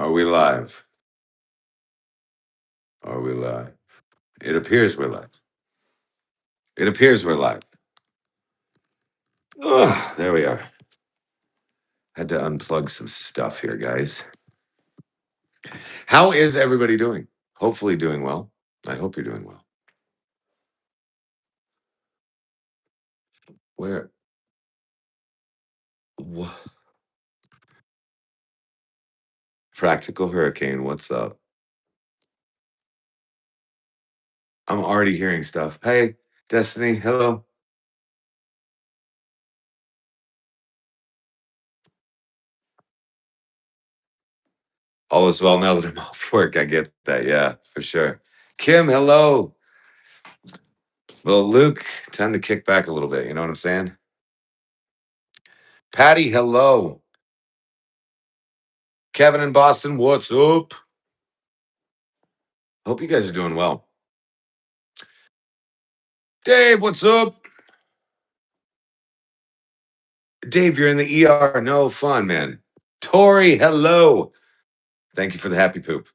Are we live? Are we live? It appears we're live. It appears we're live. Ugh, there we are. Had to unplug some stuff here, guys. How is everybody doing? Hopefully doing well. I hope you're doing well. Where? Wha Practical Hurricane, what's up? I'm already hearing stuff. Hey, Destiny, hello. All is well now that I'm off work. I get that. Yeah, for sure. Kim, hello. Well, Luke, time to kick back a little bit. You know what I'm saying? Patty, hello. Kevin in Boston, what's up? Hope you guys are doing well. Dave, what's up? Dave, you're in the ER. No fun, man. Tori, hello. Thank you for the happy poop.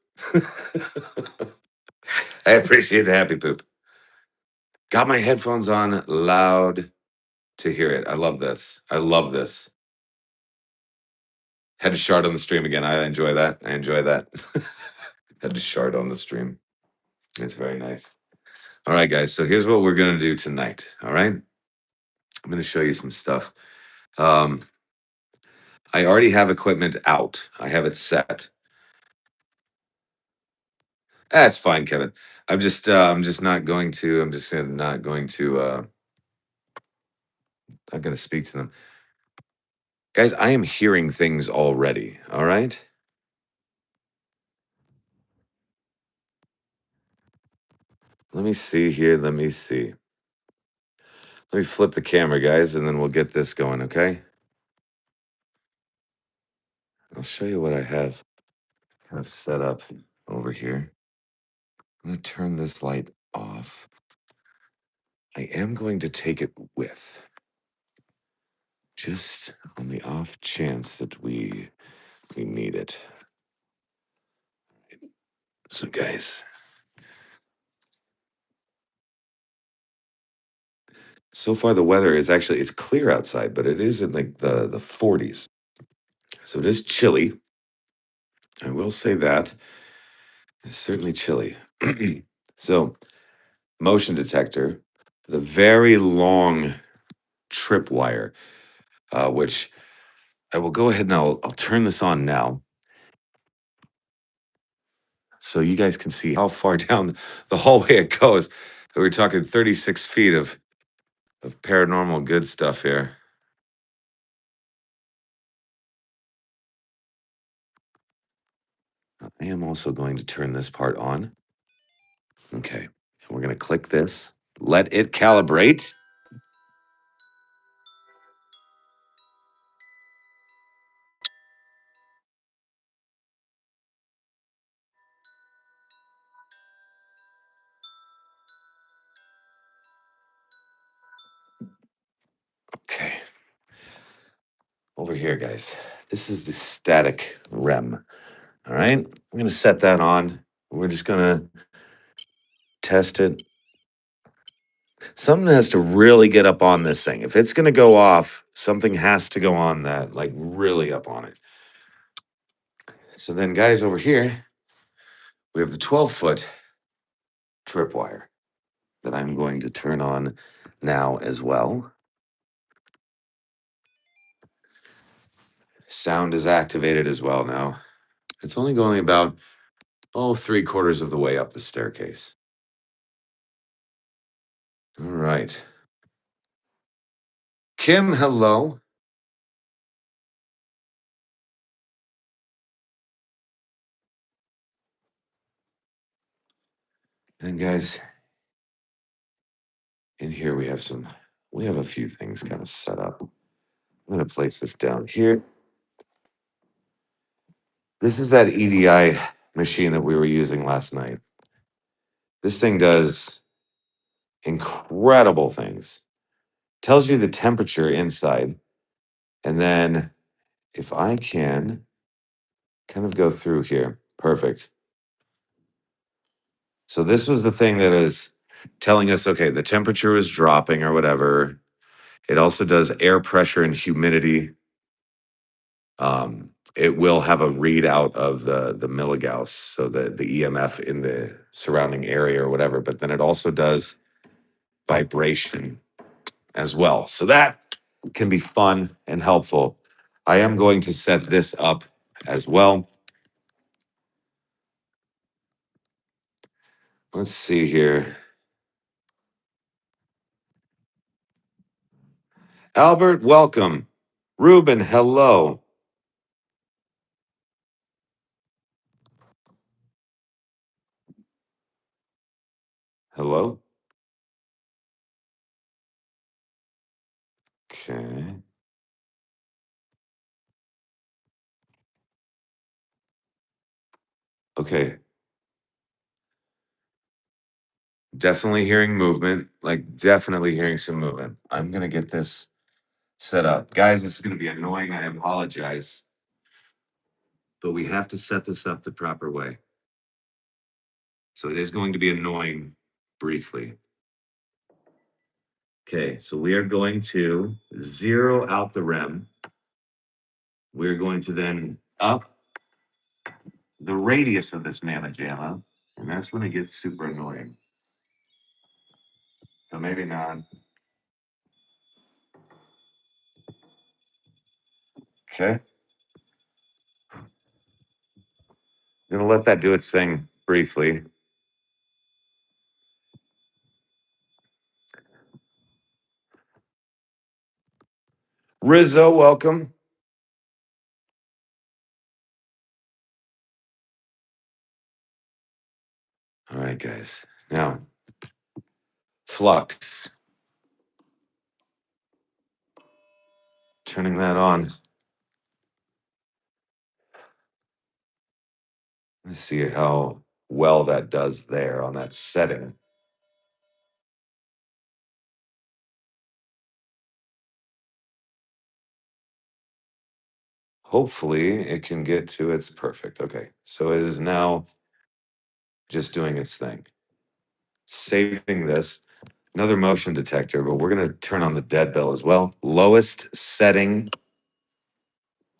I appreciate the happy poop. Got my headphones on loud to hear it. I love this. I love this. Had to shard on the stream again. I enjoy that. I enjoy that. Had to shard on the stream. It's very nice. All right, guys. So here's what we're going to do tonight. All right. I'm going to show you some stuff. I already have equipment out. I have it set. That's fine, Kevin. I'm just not going to. I'm just not going to. Not going to speak to them, guys. I am hearing things already. All right. Let me see here. Let me see. Let me flip the camera, guys, and then we'll get this going. Okay. I'll show you what I have kind of set up over here. I'm going to turn this light off. I am going to take it with, just on the off chance that we need it. So, guys, so far the weather is actually it's clear outside, but it is in like the 40s. So it is chilly. I will say that. It's certainly chilly. So, motion detector, the very long tripwire, which I will go ahead and I'll turn this on now so you guys can see how far down the hallway it goes. We're talking 36 feet of paranormal good stuff here. I am also going to turn this part on. Okay. We're going to click this. Let it calibrate. Okay. Over here, guys. This is the static REM. All right. I'm going to set that on. We're just going to test it. Something has to really get up on this thing. If it's going to go off, something has to go on that, like really up on it. So then, guys, over here, we have the 12-foot tripwire that I'm going to turn on now as well. Sound is activated as well now. It's only going about, 3/4 of the way up the staircase. All right. Kim, hello. And guys, in here we have a few things kind of set up. I'm going to place this down here. This is that EDI machine that we were using last night. This thing does incredible things. Tells you the temperature inside. And then if I can kind of go through here. Perfect. So this was the thing that is telling us, okay, the temperature is dropping or whatever. It also does air pressure and humidity. It will have a readout of the milligauss, so the EMF in the surrounding area or whatever. But then it also does vibration as well. So that can be fun and helpful. I am going to set this up as well. Let's see here. Albert, welcome. Ruben, hello. Hello. Okay. Okay. Definitely hearing movement, like definitely hearing some movement. I'm going to get this set up. Guys, this is going to be annoying. I apologize. But we have to set this up the proper way. So it is going to be annoying briefly. Okay, so we are going to zero out the REM. We're going to then up the radius of this mamma jamma, and that's when it gets super annoying. So maybe not. Okay. I'm gonna let that do its thing briefly. Rizzo, welcome. All right, guys. Now, flux. Turning that on. Let's see how well that does there on that setting. Hopefully, it can get to its perfect. Okay, so it is now just doing its thing. Saving this. Another motion detector, but we're going to turn on the dead bell as well. Lowest setting,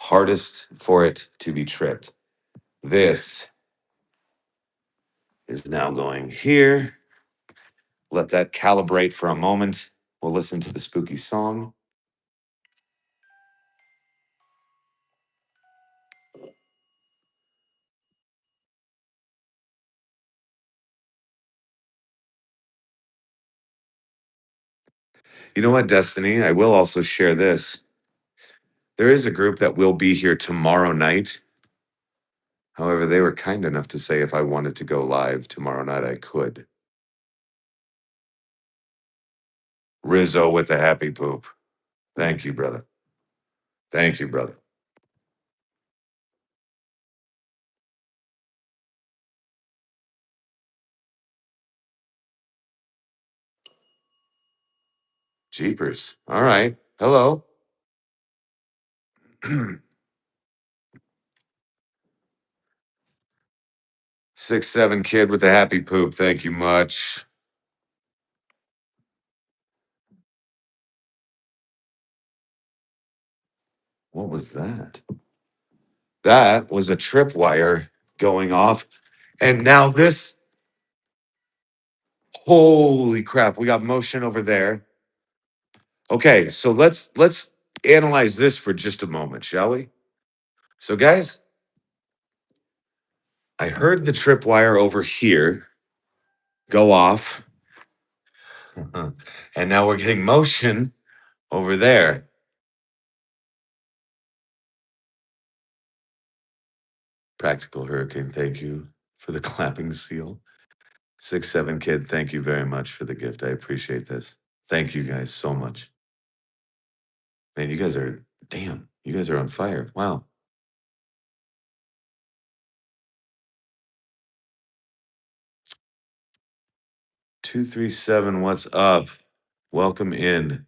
hardest for it to be tripped. This is now going here. Let that calibrate for a moment. We'll listen to the spooky song. You know what, Destiny? I will also share this. There is a group that will be here tomorrow night. However, they were kind enough to say if I wanted to go live tomorrow night, I could. Rizzo with the happy poop. Thank you, brother. Thank you, brother. Jeepers. All right. Hello. 6'7" kid with the happy poop. Thank you much. What was that? That was a tripwire going off. And now this, holy crap, we got motion over there. Okay, so let's analyze this for just a moment, shall we? So guys, I heard the tripwire over here go off. And now we're getting motion over there. Practical Hurricane, thank you for the clapping seal. 6'7" kid, thank you very much for the gift. I appreciate this. Thank you guys so much. Man, you guys are, damn, you guys are on fire. Wow. 237, what's up? Welcome in.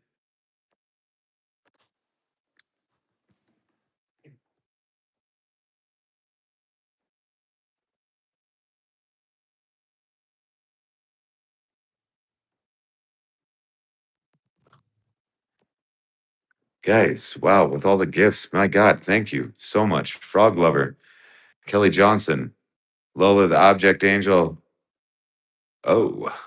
Guys, wow, with all the gifts, my God, thank you so much. Frog Lover, Kelly Johnson, Lola the Object Angel. Oh.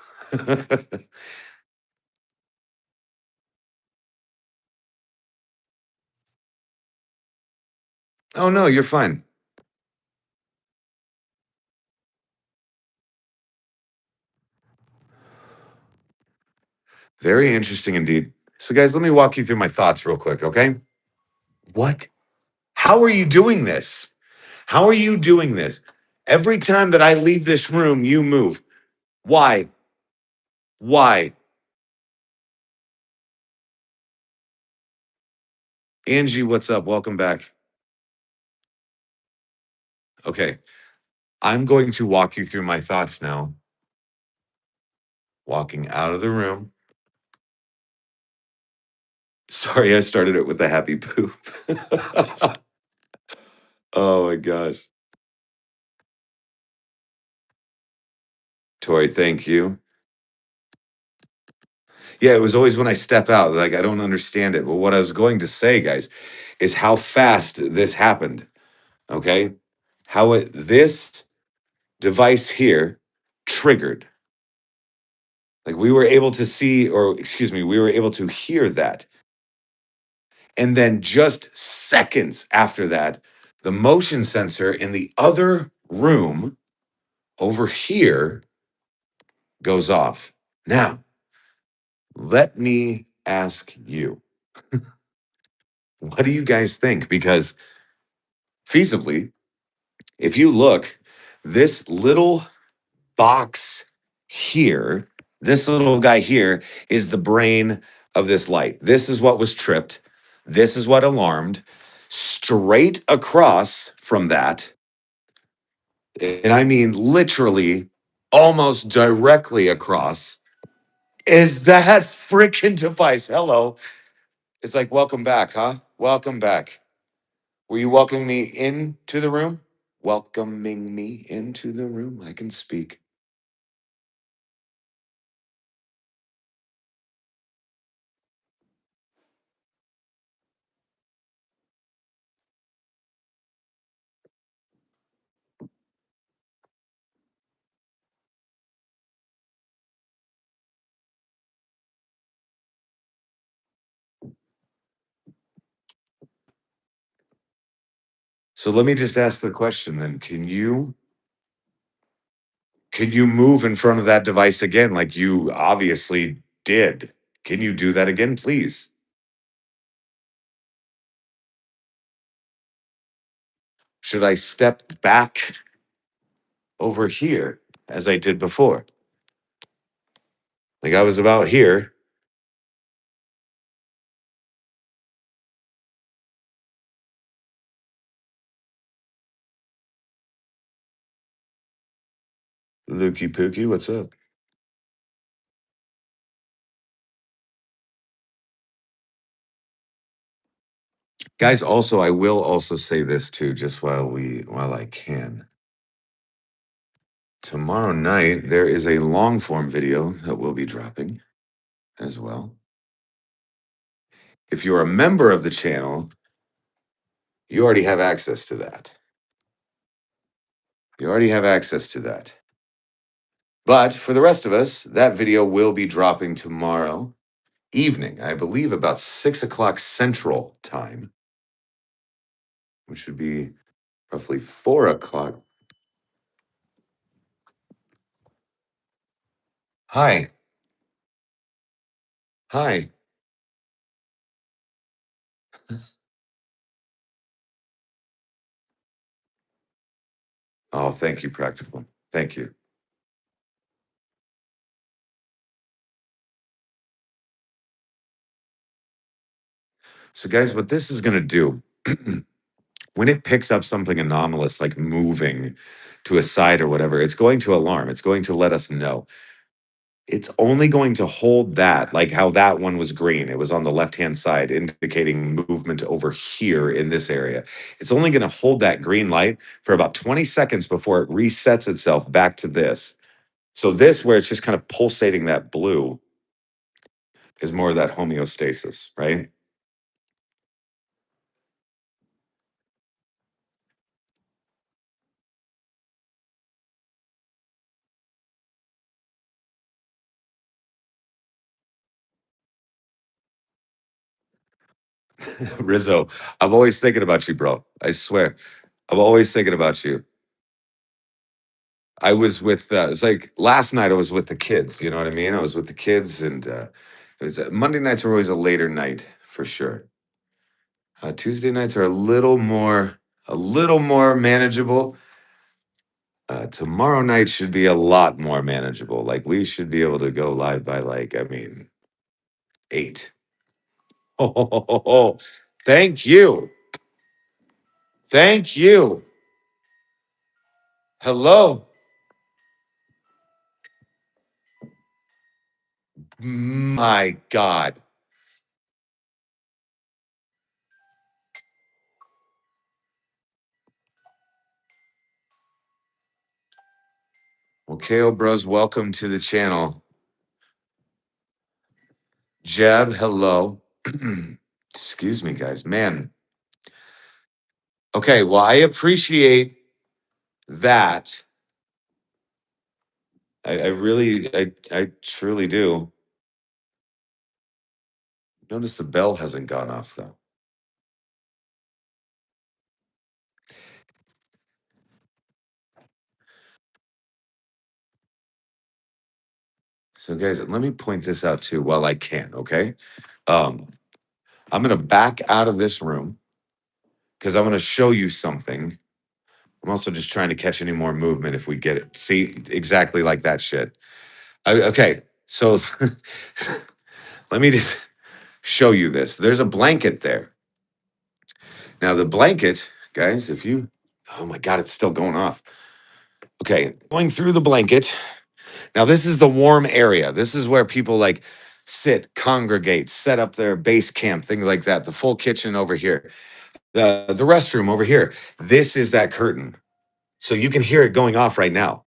Oh, no, you're fine. Very interesting indeed. So, guys, let me walk you through my thoughts real quick, okay? What? How are you doing this? How are you doing this? Every time that I leave this room, you move. Why? Why? Angie, what's up? Welcome back. Okay. I'm going to walk you through my thoughts now. Walking out of the room. Sorry, I started it with a happy poop. Oh my gosh. Tori, thank you. Yeah, it was always when I step out, like I don't understand it. But what I was going to say, guys, is how fast this happened. Okay. This device here triggered. Like we were able to see, or excuse me, we were able to hear that. And then just seconds after that, the motion sensor in the other room over here goes off. Now, let me ask you, what do you guys think? Because feasibly, if you look, this little box here, this little guy here is the brain of this light. This is what was tripped. This is what alarmed. Straight across from that, and I mean literally almost directly across, is that freaking device. Hello. It's like, welcome back, huh? Welcome back. Were you welcoming me into the room? Welcoming me into the room. I can speak. So let me just ask the question then. Can you move in front of that device again like you obviously did? Can you do that again, please? Should I step back over here as I did before? Like I was about here. Lukey Pookie, what's up? Guys, also, I will also say this too, just while I can. Tomorrow night, there is a long form video that we'll be dropping as well. If you're a member of the channel, you already have access to that. You already have access to that. But for the rest of us, that video will be dropping tomorrow evening, I believe about 6 o'clock Central Time, which would be roughly 4 o'clock. Hi. Hi. Oh, thank you, Practical. Thank you. So, guys, what this is going to do, when it picks up something anomalous like moving to a side or whatever, it's going to alarm. It's going to let us know. It's only going to hold that, like how that one was green. It was on the left-hand side, indicating movement over here in this area. It's only going to hold that green light for about 20 seconds before it resets itself back to this. So this, where it's just kind of pulsating that blue, is more of that homeostasis, right? Rizzo, I'm always thinking about you, bro. I swear. I'm always thinking about you. I was with it's like last night I was with the kids, you know what I mean? I was with the kids and it was Monday nights are always a later night for sure. Tuesday nights are a little more manageable. Tomorrow night should be a lot more manageable. Like we should be able to go live by like, I mean, 8. Oh, thank you. Thank you. Hello. My God. Well, KO Bros, welcome to the channel. Jeb, hello. Excuse me, guys. Man. Okay, well, I appreciate that. I really, I truly do. Notice the bell hasn't gone off though. So, guys, let me point this out too while I can, okay? Um, I'm gonna back out of this room because I'm gonna show you something. I'm also just trying to catch any more movement if we get it. See, exactly like that shit. Okay, so let me just show you this. There's a blanket there. Now, the blanket, guys, if you, oh my God, it's still going off. Okay, going through the blanket. Now, this is the warm area. This is where people like sit, congregate, set up their base camp, things like that. The full kitchen over here, the restroom over here. This is that curtain. So you can hear it going off right now.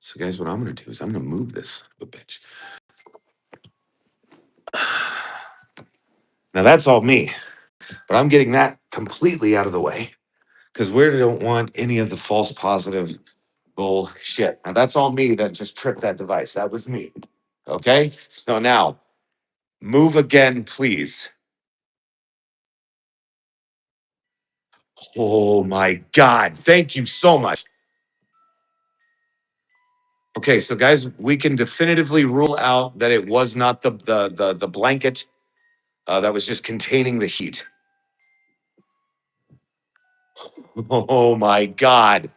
So, guys, what I'm going to do is I'm going to move this son of a bitch. Now, that's all me, but I'm getting that completely out of the way because we don't want any of the false positive bullshit. Now, that's all me that just tripped that device. That was me. Okay. So now move again, please. Oh my God. Thank you so much. Okay, so guys, we can definitively rule out that it was not the blanket that was just containing the heat. Oh my God.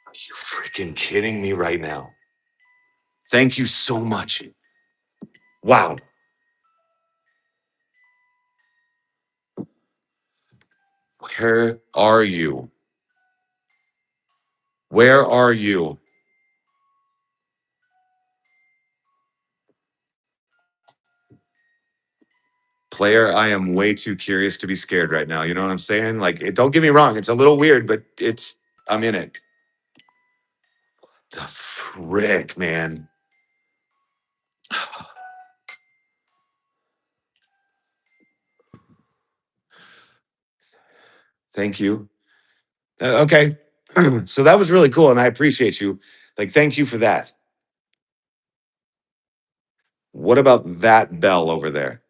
Are you freaking kidding me right now? Thank you so much. Wow. Where are you? Where are you? Player, I am way too curious to be scared right now. You know what I'm saying? Like, don't get me wrong. It's a little weird, but I'm in it. The frick, man. Thank you. Okay. So that was really cool. And I appreciate you. Like, thank you for that. What about that bell over there?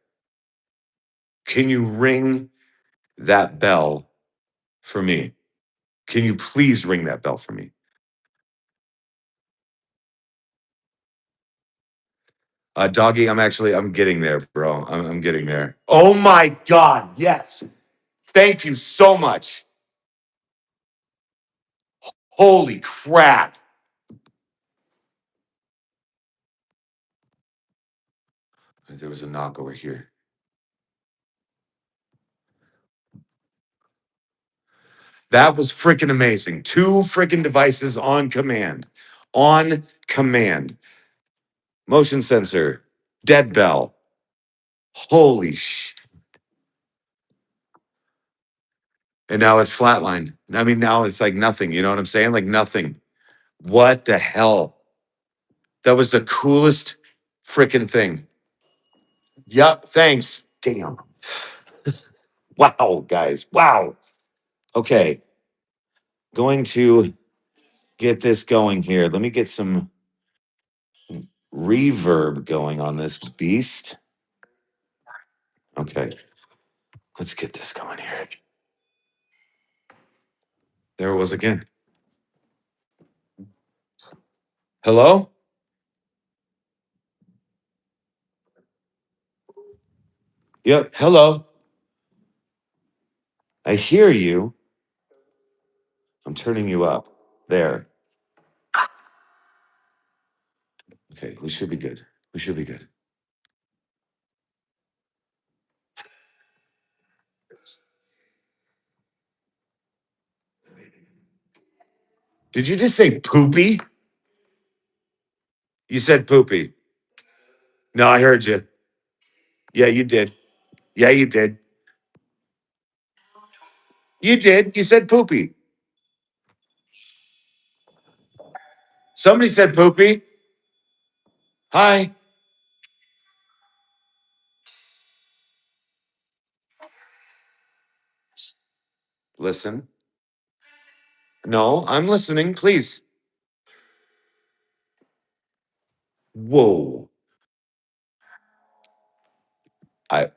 Can you ring that bell for me? Can you please ring that bell for me? Doggy, I'm getting there, bro. I'm getting there. Oh my God. Yes. Thank you so much. Holy crap. There was a knock over here. That was freaking amazing. 2 freaking devices on command. On command. Motion sensor, dead bell. Holy sh. And now it's flatline. I mean, now it's like nothing. You know what I'm saying? Like nothing. What the hell? That was the coolest freaking thing. Yup. Thanks. Damn. Wow, guys. Wow. Okay. Going to get this going here. Let me get some reverb going on this beast. Okay, let's get this going here. There it was again. Hello? Yep, hello. I hear you. I'm turning you up. There. Okay, we should be good. We should be good. Did you just say poopy? You said poopy. No, I heard you. Yeah, you did. Yeah, you did. You did. You said poopy. Somebody said poopy. Hi. Listen. No, I'm listening, please. Whoa.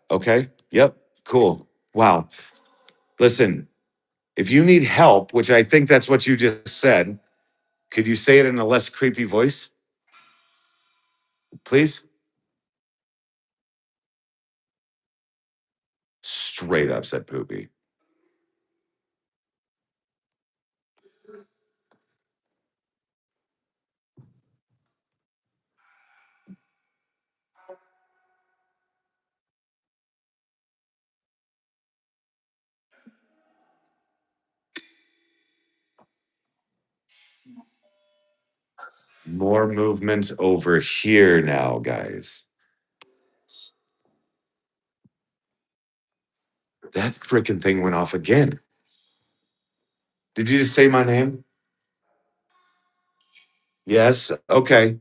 Okay. Yep. Cool. Wow. Listen, if you need help, which I think that's what you just said, could you say it in a less creepy voice, please? Straight up said poopy. More movement over here now, guys. That freaking thing went off again. Did you just say my name? Yes. Okay.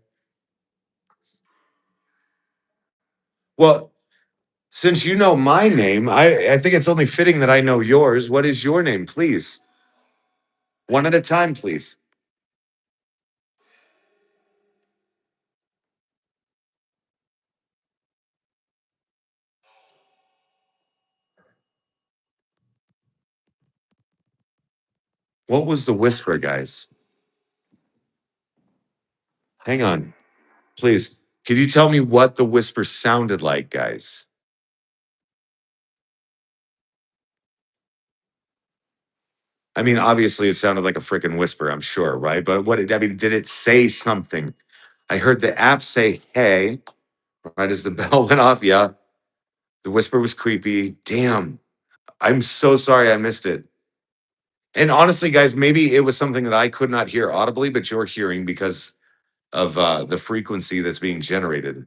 Well, since you know my name, I think it's only fitting that I know yours. What is your name, please? One at a time, please. What was the whisper, guys? Hang on, please. Can you tell me what the whisper sounded like, guys? I mean, obviously, it sounded like a freaking whisper, I'm sure, right? But I mean, did it say something? I heard the app say, hey, right as the bell went off. Yeah. The whisper was creepy. Damn. I'm so sorry I missed it. And honestly, guys, maybe it was something that I could not hear audibly, but you're hearing because of the frequency that's being generated.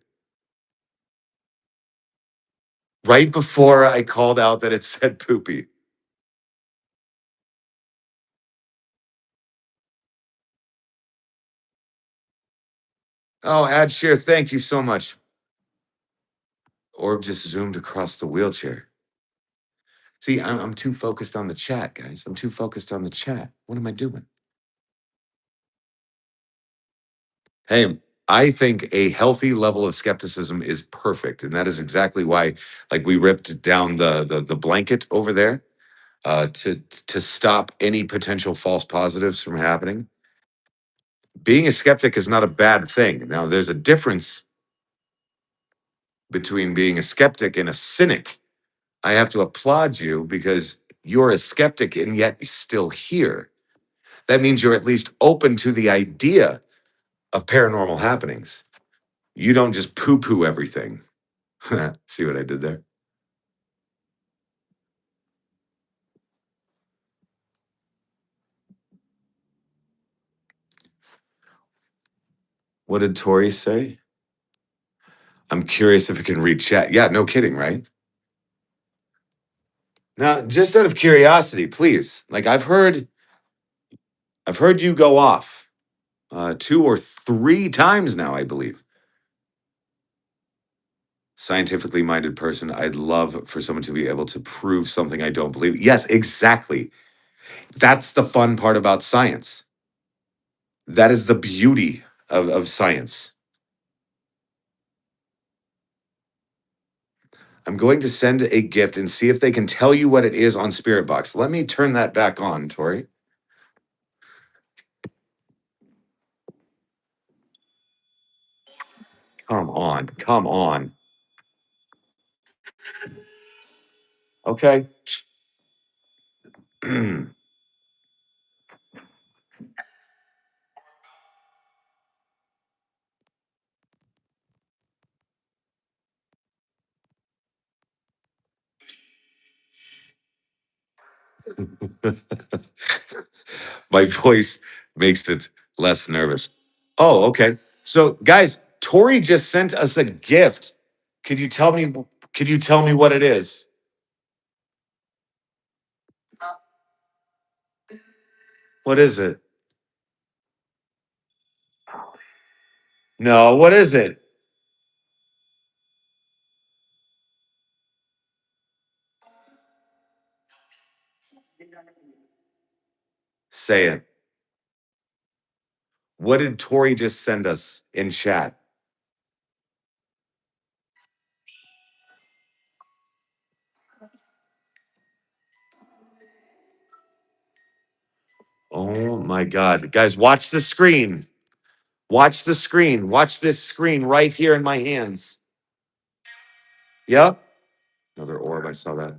Right before I called out that it said poopy. Oh, ad share, thank you so much. Orb just zoomed across the wheelchair. See, I'm too focused on the chat, guys. I'm too focused on the chat. What am I doing? Hey, I think a healthy level of skepticism is perfect, and that is exactly why, like, we ripped down the blanket over there to stop any potential false positives from happening. Being a skeptic is not a bad thing. Now, there's a difference between being a skeptic and a cynic. I have to applaud you because you're a skeptic and yet still here. That means you're at least open to the idea of paranormal happenings. You don't just poo poo everything. See what I did there? What did Tori say? I'm curious if it can read chat. Yeah, no kidding, right? Now, just out of curiosity, please. Like I've heard you go off 2 or 3 times now, I believe. Scientifically minded person, I'd love for someone to be able to prove something I don't believe. Yes, exactly. That's the fun part about science. That is the beauty of science. I'm going to send a gift and see if they can tell you what it is on Spirit Box. Let me turn that back on, Tori. Come on. Come on. Okay. My voice makes it less nervous. Oh, okay. So, guys, Tori just sent us a gift. Could you tell me? Could you tell me what it is? What is it? No, what is it? Say it. What did Tori just send us in chat? Oh my God. Guys, watch the screen. Watch the screen. Watch this screen right here in my hands. Yep. Another orb. I saw that.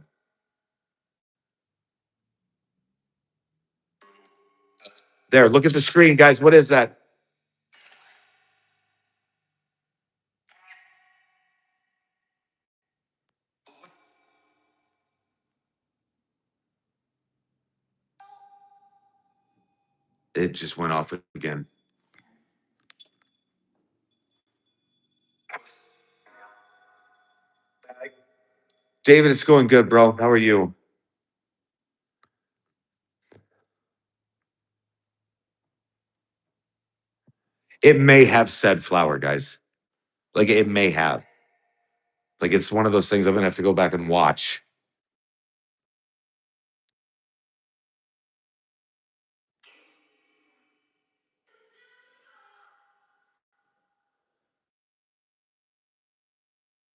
There, look at the screen, guys. What is that? It just went off again. David, it's going good, bro. How are you? It may have said flower, guys. Like it may have. Like it's one of those things I'm gonna have to go back and watch.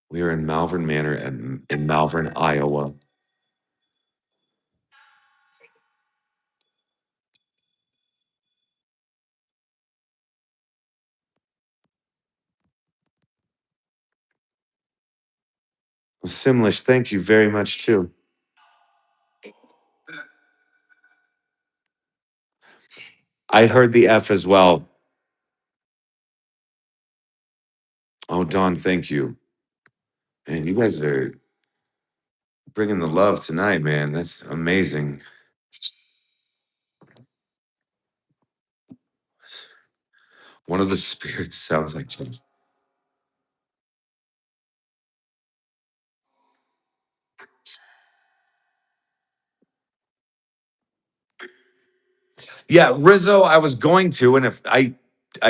We are in Malvern Manor in Malvern, Iowa. Well, Simlish, thank you very much too. I heard the F as well. Oh, Don, thank you. Man, you guys are bringing the love tonight, man. That's amazing. One of the spirits sounds like Jim. Yeah, Rizzo, I was going to, and if I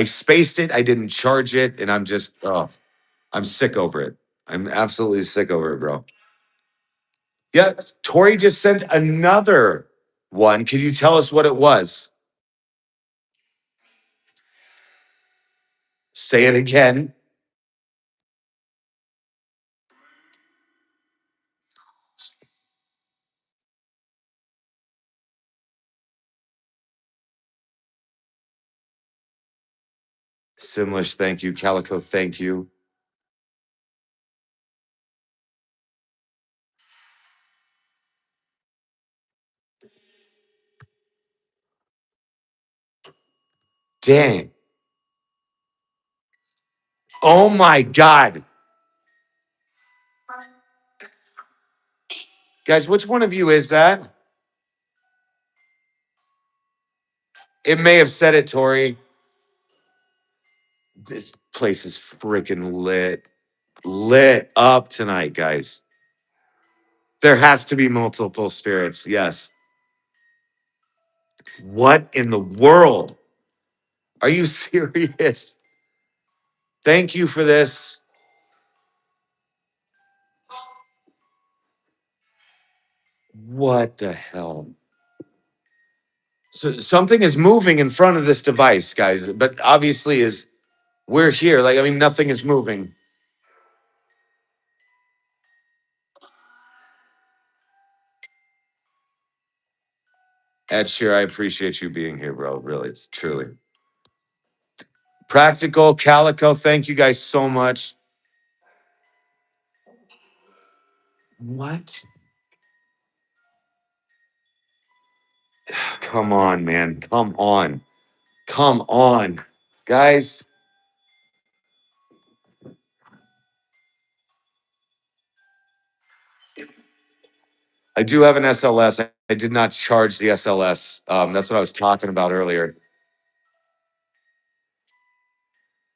spaced it, I didn't charge it, and I'm just I'm sick over it. I'm absolutely sick over it, bro. Yeah, Tori just sent another one. Can you tell us what it was? Say it again. Simlish, thank you. Calico, thank you. Dang. Oh my God. Guys, which one of you is that? It may have said it, Tori. This place is freaking lit. Lit up tonight, guys. There has to be multiple spirits. Yes. What in the world? Are you serious? Thank you for this. What the hell? So something is moving in front of this device, guys, but obviously is we're here. Like, I mean, nothing is moving. Ed Sheer, I appreciate you being here, bro. Really, it's truly. Practical, Calico, thank you guys so much. What? Come on, man. Come on. Come on. Guys, I do have an SLS. I did not charge the SLS. That's what I was talking about earlier.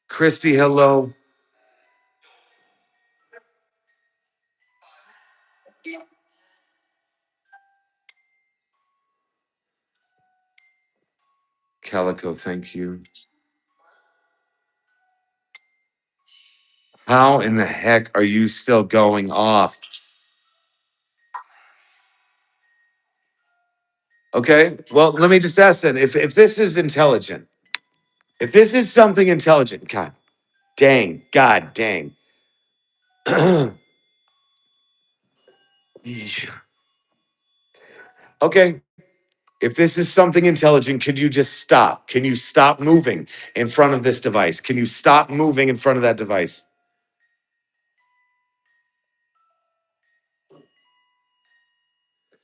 Christy, hello. Calico, thank you. How in the heck are you still going off? Okay, well, let me just ask then, if this is intelligent, if this is something intelligent, God dang. Okay, if this is something intelligent, could you just stop? Can you stop moving in front of this device? Can you stop moving in front of that device?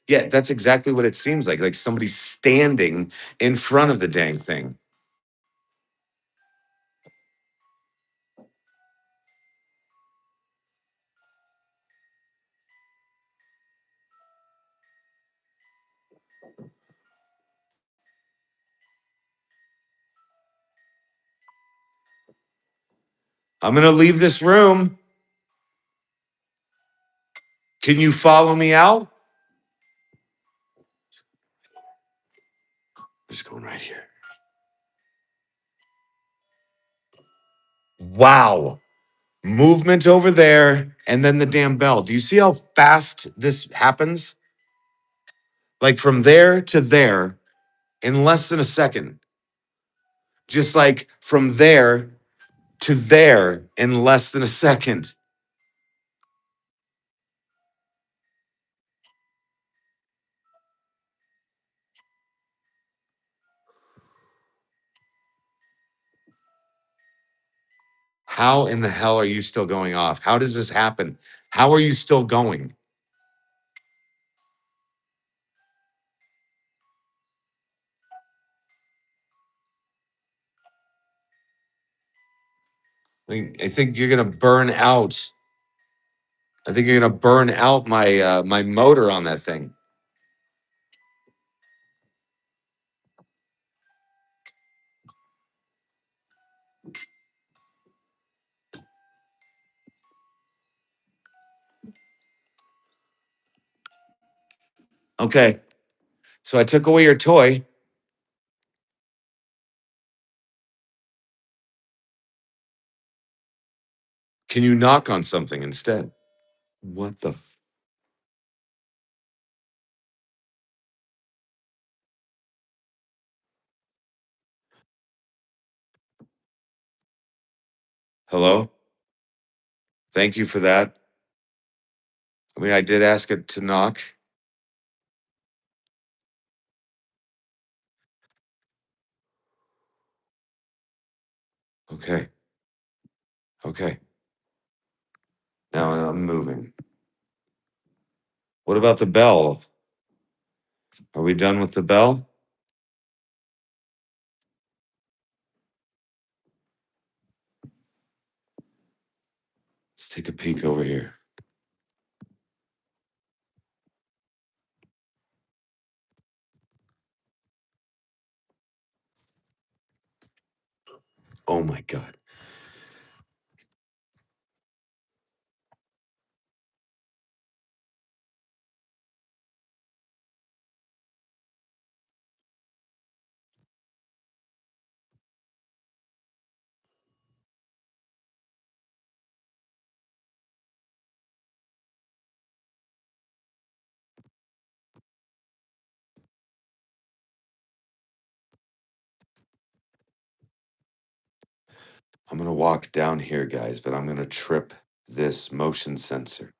Yeah, that's exactly what it seems like somebody's standing in front of the dang thing. I'm gonna leave this room. Can you follow me out? Just going right here. Wow. Movement over there, and then the damn bell. Do you see how fast this happens? Like from there to there in less than a second. Just like from there to there in less than a second. How in the hell are you still going off? How does this happen? How are you still going? I think you're gonna burn out. I think you're gonna burn out my motor on that thing. Okay, so I took away your toy. Can you knock on something instead? What the? Hello? Thank you for that. I mean, I did ask it to knock. Okay. Okay. Now I'm moving. What about the bell? Are we done with the bell? Let's take a peek over here. Oh my God. I'm going to walk down here, guys, but I'm going to trip this motion sensor.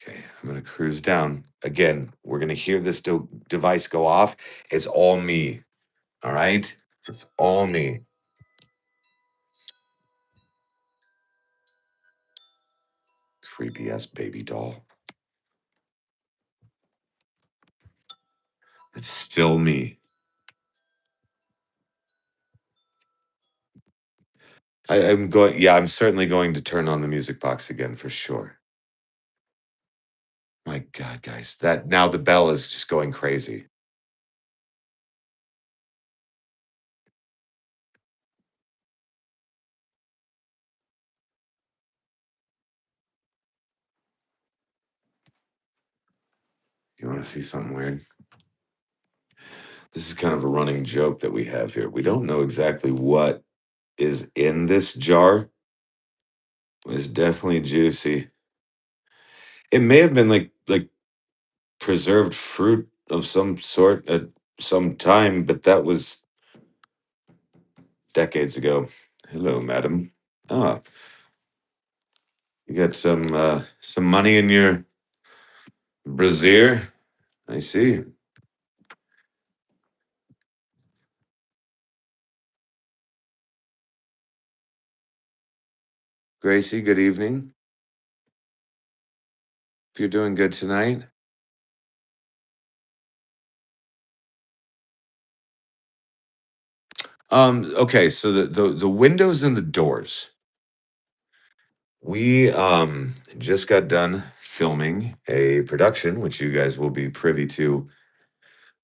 Okay, I'm gonna cruise down. Again, we're gonna hear this device go off. It's all me. All right? It's all me. Creepy ass baby doll. It's still me. I'm going, yeah, I'm certainly going to turn on the music box again for sure. My God, guys, that now the bell is just going crazy. You want to see something weird? This is kind of a running joke that we have here. We don't know exactly what is in this jar, but it's definitely juicy. It may have been like preserved fruit of some sort at some time, but that was decades ago. Hello, madam. Ah, you got some money in your brassiere? I see. Gracie, good evening. If you're doing good tonight. Okay, so the windows and the doors. We just got done filming a production, which you guys will be privy to,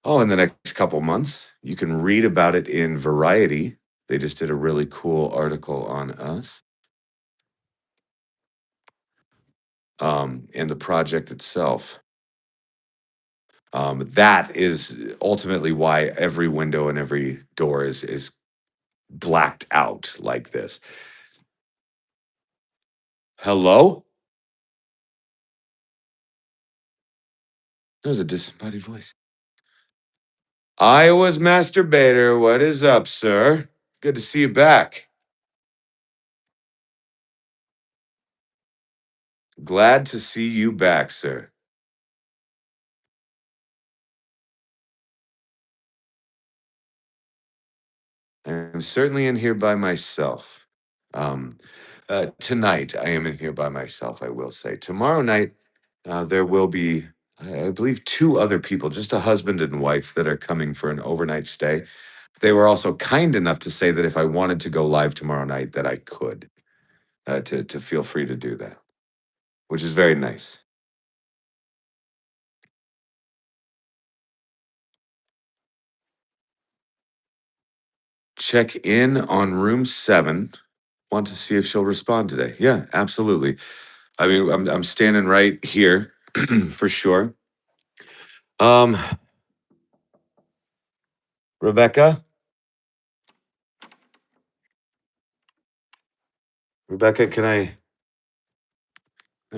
oh, in the next couple months. You can read about it in Variety. They just did a really cool article on us. And the project itself. That is ultimately why every window and every door is blacked out like this. Hello? There's a disembodied voice. Iowa's masturbator, what is up, sir? Good to see you back. Glad to see you back, sir. I'm certainly in here by myself. Um, Tonight, I am in here by myself, I will say. Tomorrow night, there will be, I believe, two other people, just a husband and wife, that are coming for an overnight stay. They were also kind enough to say that if I wanted to go live tomorrow night, that I could, to feel free to do that, which is very nice. Check in on room 7. Want to see if she'll respond today. Yeah, absolutely. I mean, I'm standing right here for sure. Um, Rebecca, Rebecca, can I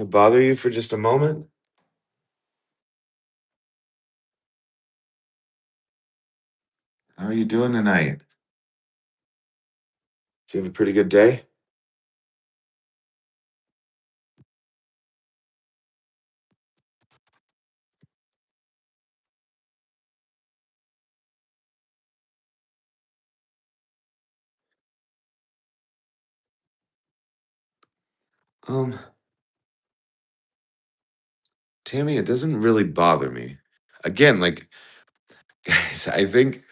bother you for just a moment? How are you doing tonight? Do you have a pretty good day? Um, Tammy, it doesn't really bother me. Again, like, guys, I think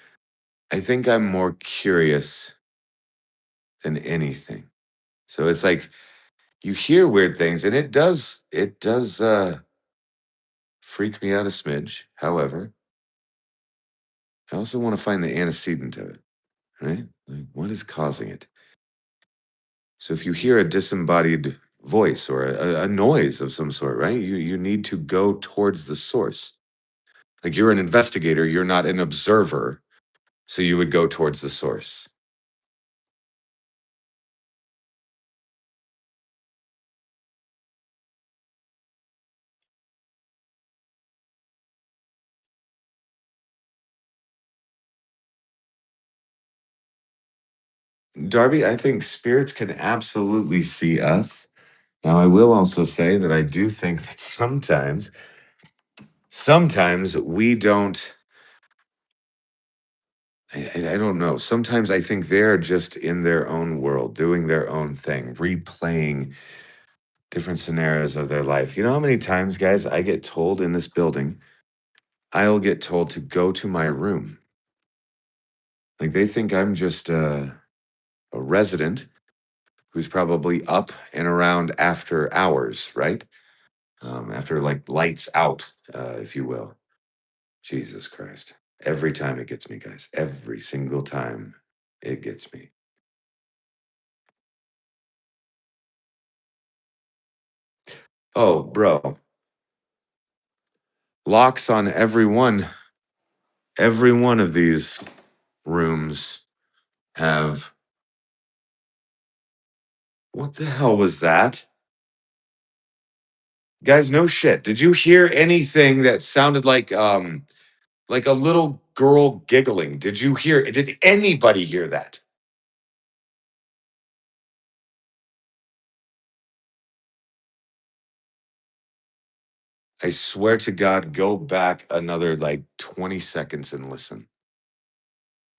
I'm more curious than anything. So it's like you hear weird things, and it does freak me out a smidge. However, I also want to find the antecedent of it, right? Like, what is causing it? So if you hear a disembodied voice or a noise of some sort, right? You need to go towards the source. Like, you're an investigator, you're not an observer, so you would go towards the source. Darby, I think spirits can absolutely see us. Now, I will also say that I do think that sometimes we don't. I don't know. Sometimes I think they're just in their own world, doing their own thing, replaying different scenarios of their life. You know how many times, guys, I get told in this building, I'll get told to go to my room. Like they think I'm just a resident who's probably up and around after hours, right? After like lights out, if you will. Jesus Christ. Every time it gets me, guys. Every single time it gets me. Oh, bro. Locks on every one of these rooms have. What the hell was that? Guys, no shit. Did you hear anything that sounded like a little girl giggling? Did anybody hear that? I swear to God, go back another like 20 seconds and listen.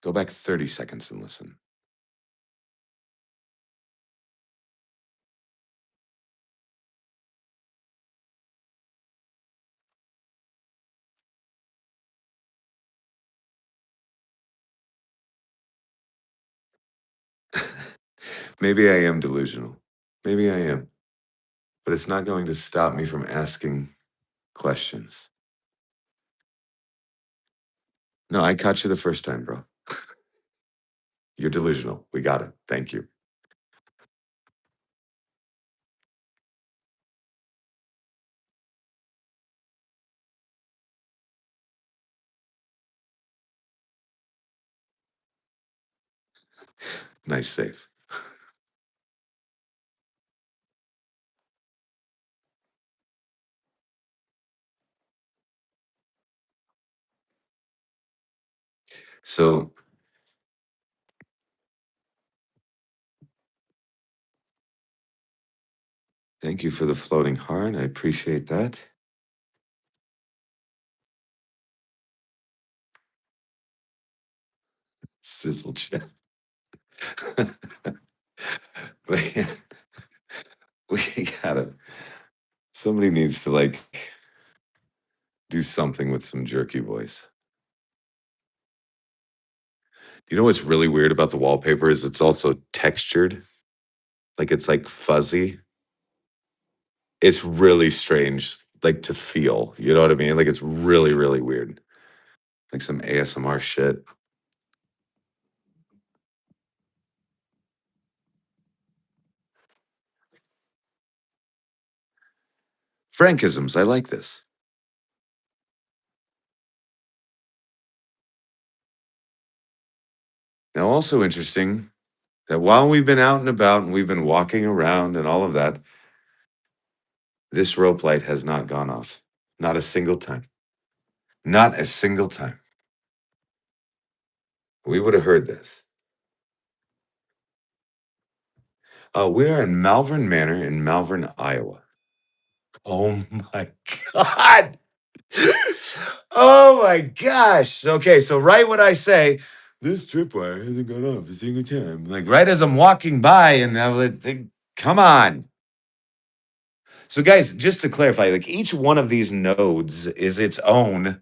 Go back 30 seconds and listen. Maybe I am delusional. Maybe I am. But it's not going to stop me from asking questions. No, I caught you the first time, bro. You're delusional. We got it. Thank you. Nice save. So thank you for the floating heart. I appreciate that. Sizzle chest. Man, we gotta. Somebody needs to like do something with some jerky voice. You know what's really weird about the wallpaper is it's also textured, like it's like fuzzy. It's really strange, like to feel. You know what I mean? Like it's really, really weird. Like some ASMR shit. Frankisms. I like this. Now, also interesting that while we've been out and about and we've been walking around and all of that, this rope light has not gone off. Not a single time. Not a single time. We would have heard this. We are in Malvern Manor in Malvern, Iowa. Oh my God. Oh my gosh. Okay, so right when I say this tripwire hasn't gone off a single time, like right as I'm walking by, and I would think, come on. So, guys, just to clarify, like each one of these nodes is its own.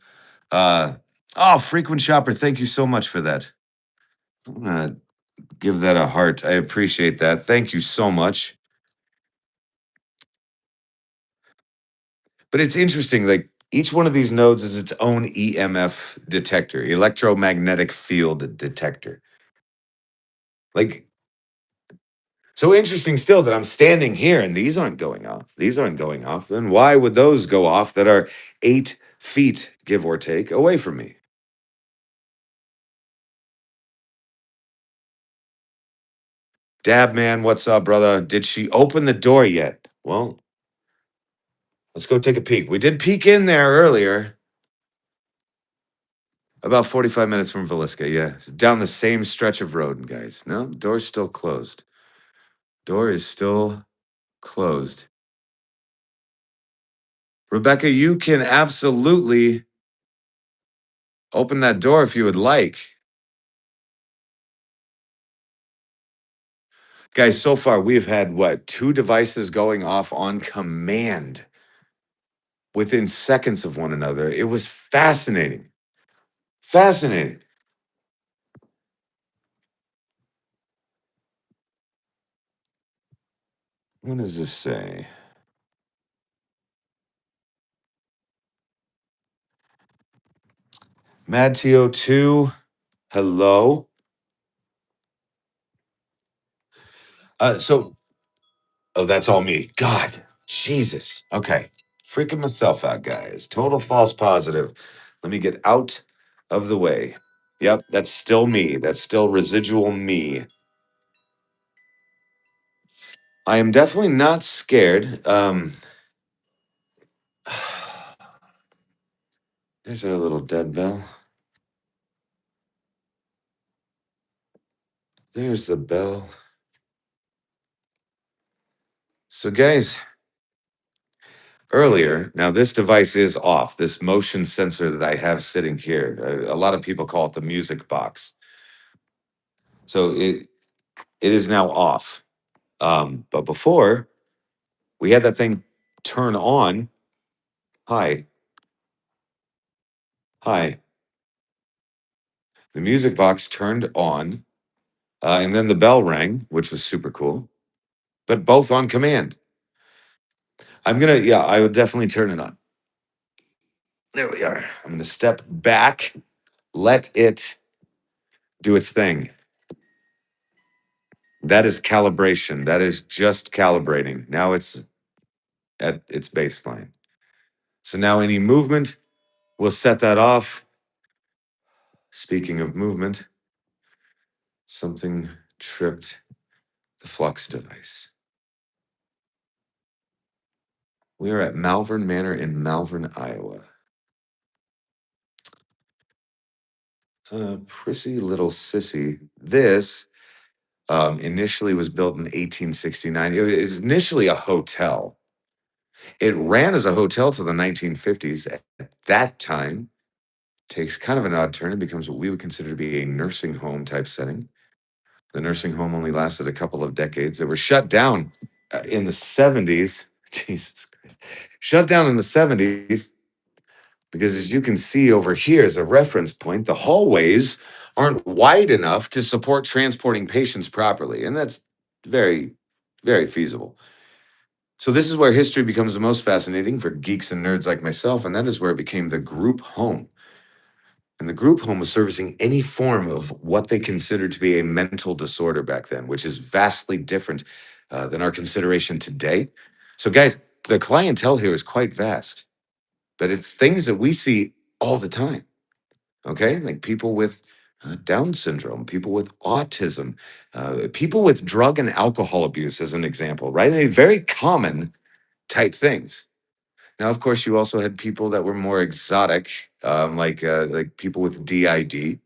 Uh, oh, frequent shopper, thank you so much for that. I'm gonna give that a heart. I appreciate that. Thank you so much. But it's interesting, like each one of these nodes is its own EMF detector, electromagnetic field detector. Like, so interesting still that I'm standing here and these aren't going off. These aren't going off. Then why would those go off that are 8 feet, give or take, away from me? Dab man, what's up, brother? Did she open the door yet? Well, let's go take a peek. We did peek in there earlier, about 45 minutes from Velisca. Yeah, down the same stretch of road, guys. No, door's still closed. Door is still closed. Rebecca, you can absolutely open that door if you would like. Guys, so far we've had what, two devices going off on command within seconds of one another. It was fascinating. Fascinating. What does this say? Mad TO2, hello. So, oh, that's all me. God, Jesus. Okay. Freaking myself out, guys. Total false positive. Let me get out of the way. Yep, that's still me. That's still residual me. I am definitely not scared. There's our little dead bell. There's the bell. So, guys, earlier, now this device is off. This motion sensor that I have sitting here, a lot of people call it the music box. So it is now off. But before we had that thing turn on. Hi, hi. The music box turned on, and then the bell rang, which was super cool. But both on command. Yeah, I would definitely turn it on. There we are. I'm gonna step back, let it do its thing. That is calibration. That is just calibrating. Now it's at its baseline. So now any movement will set that off. Speaking of movement, something tripped the flux device. We are at Malvern Manor in Malvern, Iowa. Prissy little sissy. This initially was built in 1869. It was initially a hotel. It ran as a hotel till the 1950s. At that time, takes kind of an odd turn and becomes what we would consider to be a nursing home type setting. The nursing home only lasted a couple of decades. It was shut down in the 70s. Jesus Christ. Shut down in the 70s because, as you can see over here as a reference point, the hallways aren't wide enough to support transporting patients properly. And that's very, very feasible. So, this is where history becomes the most fascinating for geeks and nerds like myself. And that is where it became the group home. And the group home was servicing any form of what they considered to be a mental disorder back then, which is vastly different than our consideration today. So, guys, the clientele here is quite vast, but it's things that we see all the time. Okay. Like people with Down syndrome, people with autism, people with drug and alcohol abuse, as an example, right? A very common type things. Now, of course, you also had people that were more exotic, like people with DID,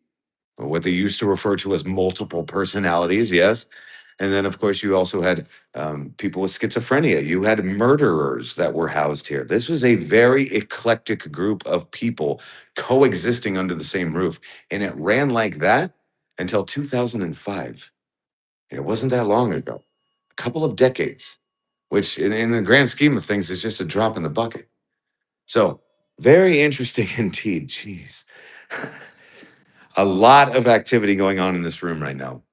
or what they used to refer to as multiple personalities. Yes, and then of course you also had people with schizophrenia. You had murderers that were housed here. This was a very eclectic group of people coexisting under the same roof, and it ran like that until 2005. And it wasn't that long ago, a couple of decades, which in the grand scheme of things is just a drop in the bucket. So, very interesting indeed. Jeez. A lot of activity going on in this room right now.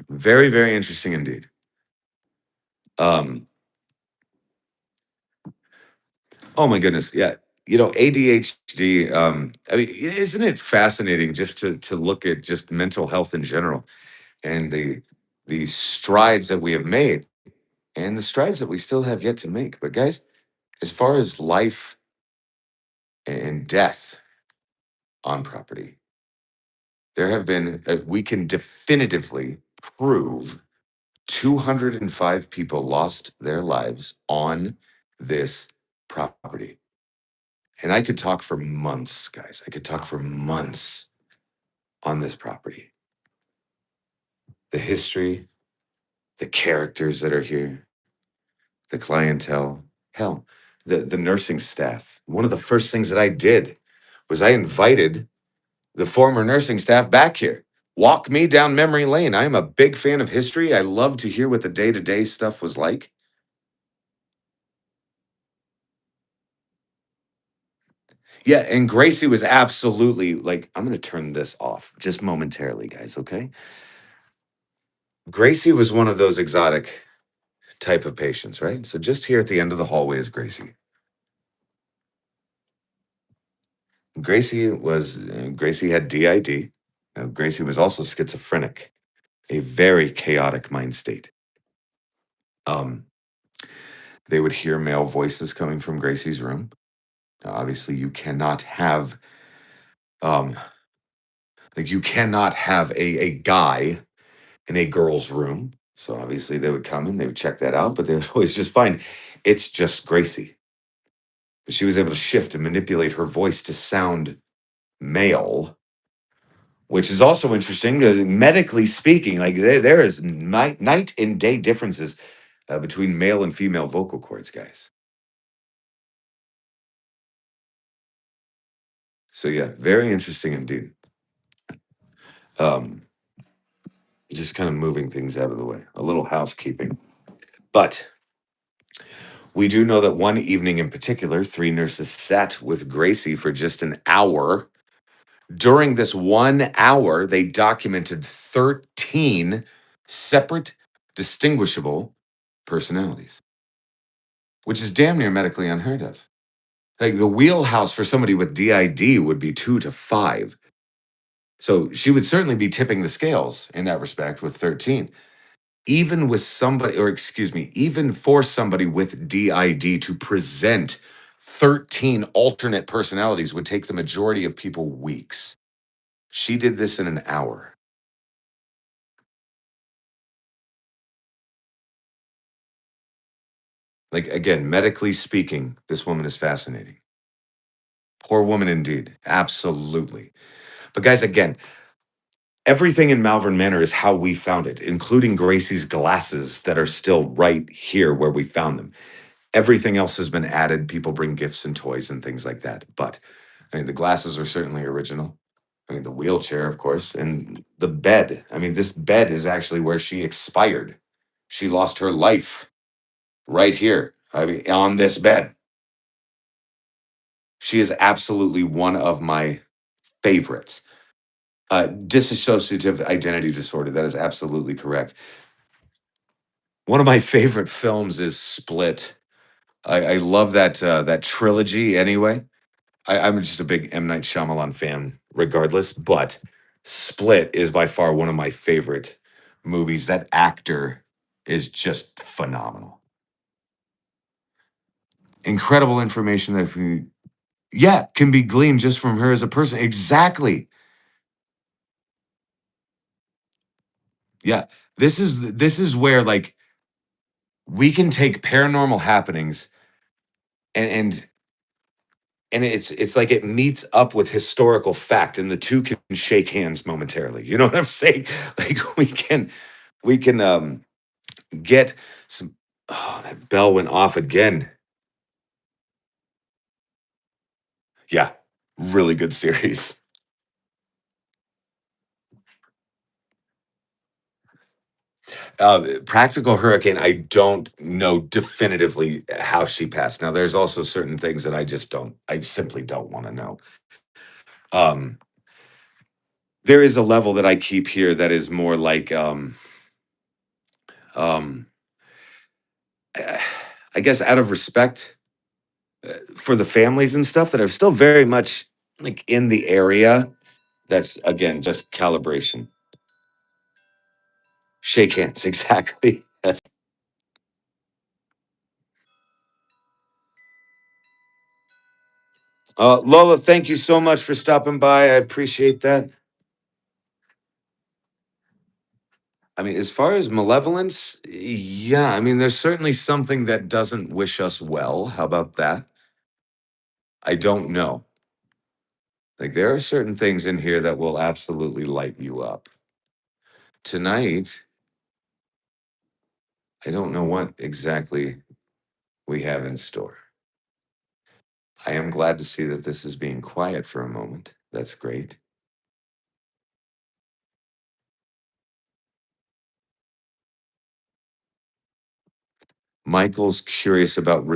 Very, very interesting indeed. Um, oh my goodness. Yeah. You know, ADHD, I mean, isn't it fascinating just to look at just mental health in general and the strides that we have made and the strides that we still have yet to make. But guys, as far as life and death on property, there have been, we can definitively prove 205 people lost their lives on this property. And I could talk for months, guys. I could talk for months on this property. The history, the characters that are here, the clientele, hell, the nursing staff. One of the first things that I did was I invited the former nursing staff back here. Walk me down memory lane. I am a big fan of history. I love to hear what the day-to-day stuff was like. Yeah, and Gracie was absolutely like, I'm going to turn this off just momentarily, guys, okay? Gracie was one of those exotic type of patients, right? So just here at the end of the hallway is Gracie. Gracie had DID. Gracie was also schizophrenic, a very chaotic mind state. Um, they would hear male voices coming from Gracie's room. Now, obviously, um, you cannot have a guy in a girl's room. So obviously, they would come in, they would check that out, but they would always just find it's just Gracie. But she was able to shift and manipulate her voice to sound male, which is also interesting because medically speaking, like there is night and day differences between male and female vocal cords, guys. So yeah, very interesting indeed. Um, just kind of moving things out of the way, a little housekeeping. But we do know that one evening in particular, three nurses sat with Gracie for just an hour. During this 1 hour, they documented 13 separate, distinguishable personalities, which is damn near medically unheard of. Like the wheelhouse for somebody with DID would be 2 to 5. So she would certainly be tipping the scales in that respect with 13. Even with somebody, or excuse me, even for somebody with DID to present 13 alternate personalities would take the majority of people weeks. She did this in an hour. Like, again, medically speaking, this woman is fascinating. Poor woman indeed. Absolutely. But, guys, again, everything in Malvern Manor is how we found it, including Gracie's glasses that are still right here where we found them. Everything else has been added. People bring gifts and toys and things like that. But I mean, the glasses are certainly original. I mean, the wheelchair, of course, and the bed. I mean, this bed is actually where she expired. She lost her life right here. I mean, on this bed. She is absolutely one of my favorites. Dissociative identity disorder. That is absolutely correct. One of my favorite films is Split. I love that trilogy anyway. I'm just a big M. Night Shyamalan fan, regardless. But Split is by far one of my favorite movies. That actor is just phenomenal. Incredible information that yeah, can be gleaned just from her as a person. Exactly. Yeah. This is where like we can take paranormal happenings and and it's like it meets up with historical fact and the two can shake hands momentarily. You know what I'm saying? Like we can get some. Oh, that bell went off again. Yeah, really good series. Practical Hurricane, I don't know definitively how she passed. Now, there's also certain things that I simply don't want to know. Um, there is a level that I keep here that is more like, um, I guess, out of respect for the families and stuff that are still very much like in the area. That's again just calibration. Shake hands, exactly. Yes. Lola, thank you so much for stopping by. I appreciate that. I mean, as far as malevolence, yeah, I mean, there's certainly something that doesn't wish us well. How about that? I don't know. Like, there are certain things in here that will absolutely light you up. Tonight, I don't know what exactly. we have in store. I am glad to see that this is being quiet for a moment. That's great. Michael's curious about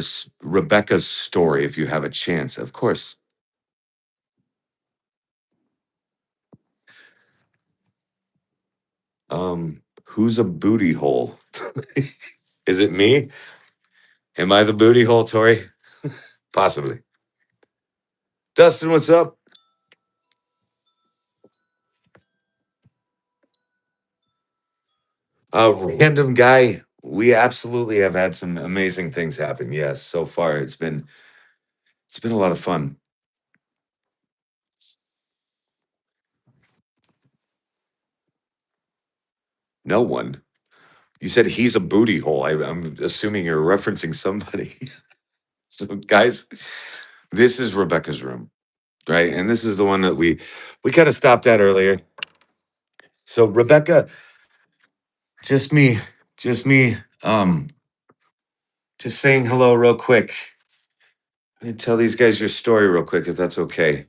Rebecca's story if you have a chance. Of course. Who's a booty hole? Is it me? Am I the booty hole, Tori? Possibly. Dustin, what's up? Random guy. We absolutely have had some amazing things happen. Yes, so far it's been a lot of fun. No one. You said he's a booty hole. I'm assuming you're referencing somebody. So, guys, this is Rebecca's room, right? And this is the one that we kind of stopped at earlier. So, Rebecca, just me, just me, just saying hello real quick. And tell these guys your story real quick, if that's okay.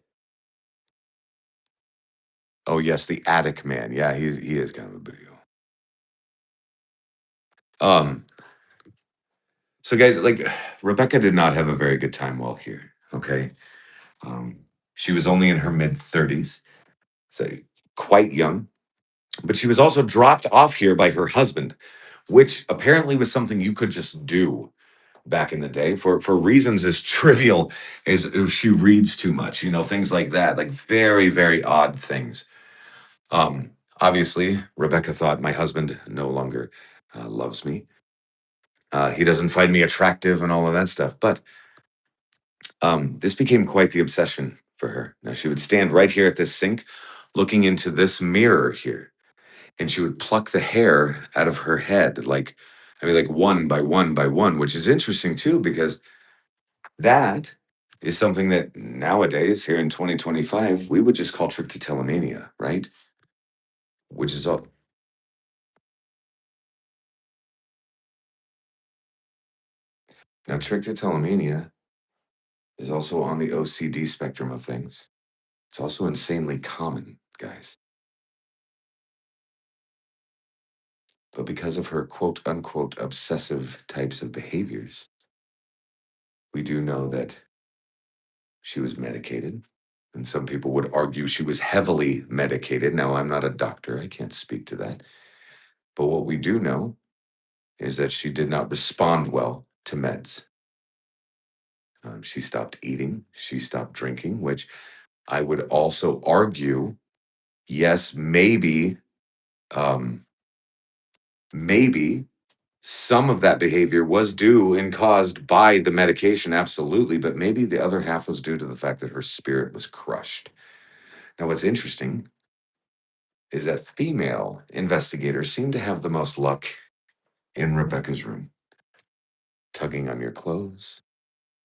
Oh yes, the attic man. Yeah, he is kind of a booty hole. Um, so guys, like Rebecca did not have a very good time while here. Okay. Um, she was only in her mid-30s, so quite young. But she was also dropped off here by her husband, which apparently was something you could just do back in the day for reasons as trivial as she reads too much, things like that, like very, very odd things. Obviously, Rebecca thought my husband no longer loves me. He doesn't find me attractive and all of that stuff. But this became quite the obsession for her. Now, she would stand right here at this sink looking into this mirror here, and she would pluck the hair out of her head, like one by one by one, which is interesting too, because that is something that nowadays, here in 2025, we would just call trichotillomania, right? Which is all. Now, trichotillomania is also on the OCD spectrum of things. It's also insanely common, guys. But because of her quote unquote obsessive types of behaviors, we do know that she was medicated. And some people would argue she was heavily medicated. Now, I'm not a doctor, I can't speak to that. But what we do know is that she did not respond well to meds. She stopped eating, she stopped drinking, which I would also argue, yes, um, maybe some of that behavior was due and caused by the medication, absolutely, but maybe the other half was due to the fact that her spirit was crushed. Now, what's interesting is that female investigators seem to have the most luck in Rebecca's room, tugging on your clothes,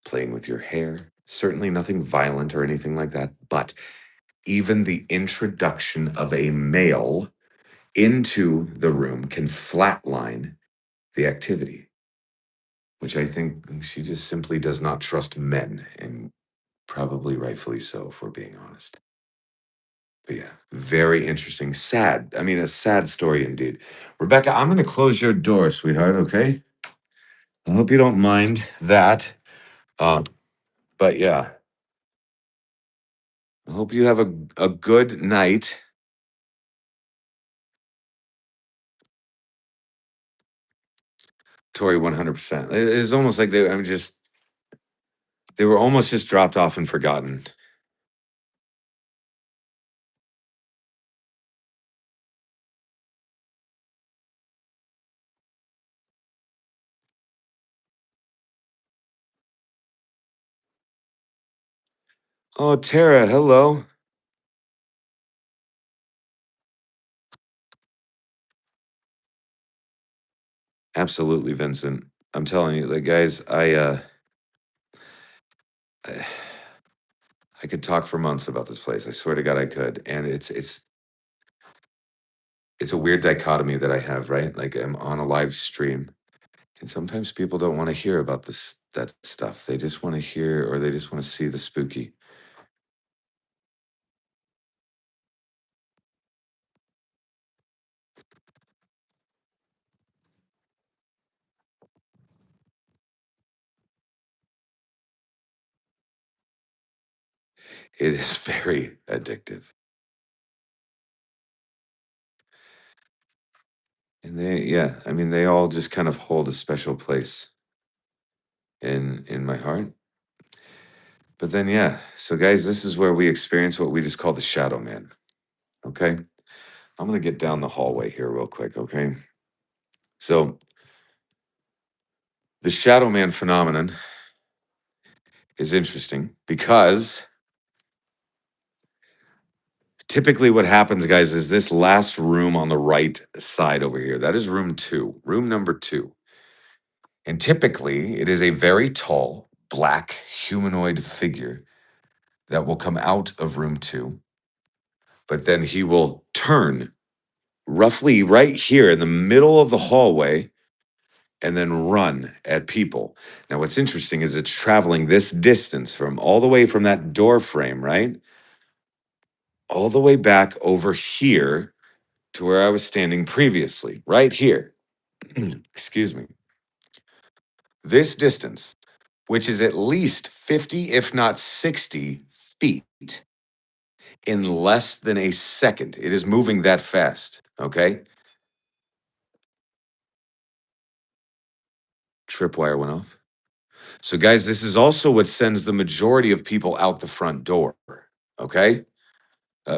playing with your hair. Certainly nothing violent or anything like that, but even the introduction of a male into the room can flatline the activity, which I think she just simply does not trust men, and probably rightfully so, if we're being honest. But yeah, very interesting. Sad. I mean, a sad story indeed. Rebecca, I'm going to close your door, sweetheart, okay? I hope you don't mind that. Um, but yeah, I hope you have a good night. Tori, 100%. It's almost like they were almost just dropped off and forgotten. Oh, Tara, hello. Absolutely, Vincent. I'm telling you, the guys, I I could talk for months about this place. I swear to God I could. And it's a weird dichotomy that I have, right? Like I'm on a live stream And sometimes people don't want to hear about that stuff. They just want to hear or they just want to see the spooky. It is very addictive. And yeah, I mean, they all just kind of hold a special place in my heart. But then, yeah. So, guys, this is where we experience what we just call the shadow man. Okay. I'm going to get down the hallway here real quick. Okay. So, the shadow man phenomenon is interesting because typically what happens, guys, is this last room on the right side over here. That is room 2, room number 2. And typically, it is a very tall, black humanoid figure that will come out of room 2, but then he will turn roughly right here in the middle of the hallway and then run at people. Now, what's interesting is it's traveling this distance from all the way from that door frame, right? All the way back over here to where I was standing previously, right here. Excuse me. This distance, which is at least 50, if not 60 feet in less than a second. It is moving that fast, okay? Tripwire went off. So, guys, this is also what sends the majority of people out the front door. Okay,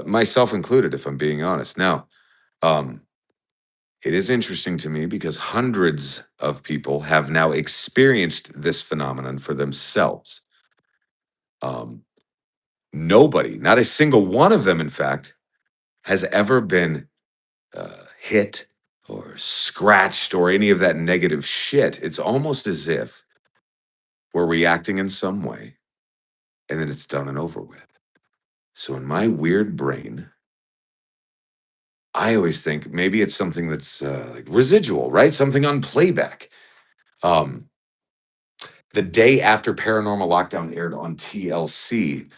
myself included, if I'm being honest. Now, um, it is interesting to me because hundreds of people have now experienced this phenomenon for themselves. Um, Nobody, not a single one of them, in fact, has ever been hit or scratched or any of that negative shit. It's almost as if we're reacting in some way and then it's done and over with. So in my weird brain, I always think maybe it's something that's like residual, right? Something on playback. Um, the day after Paranormal Lockdown aired on TLC,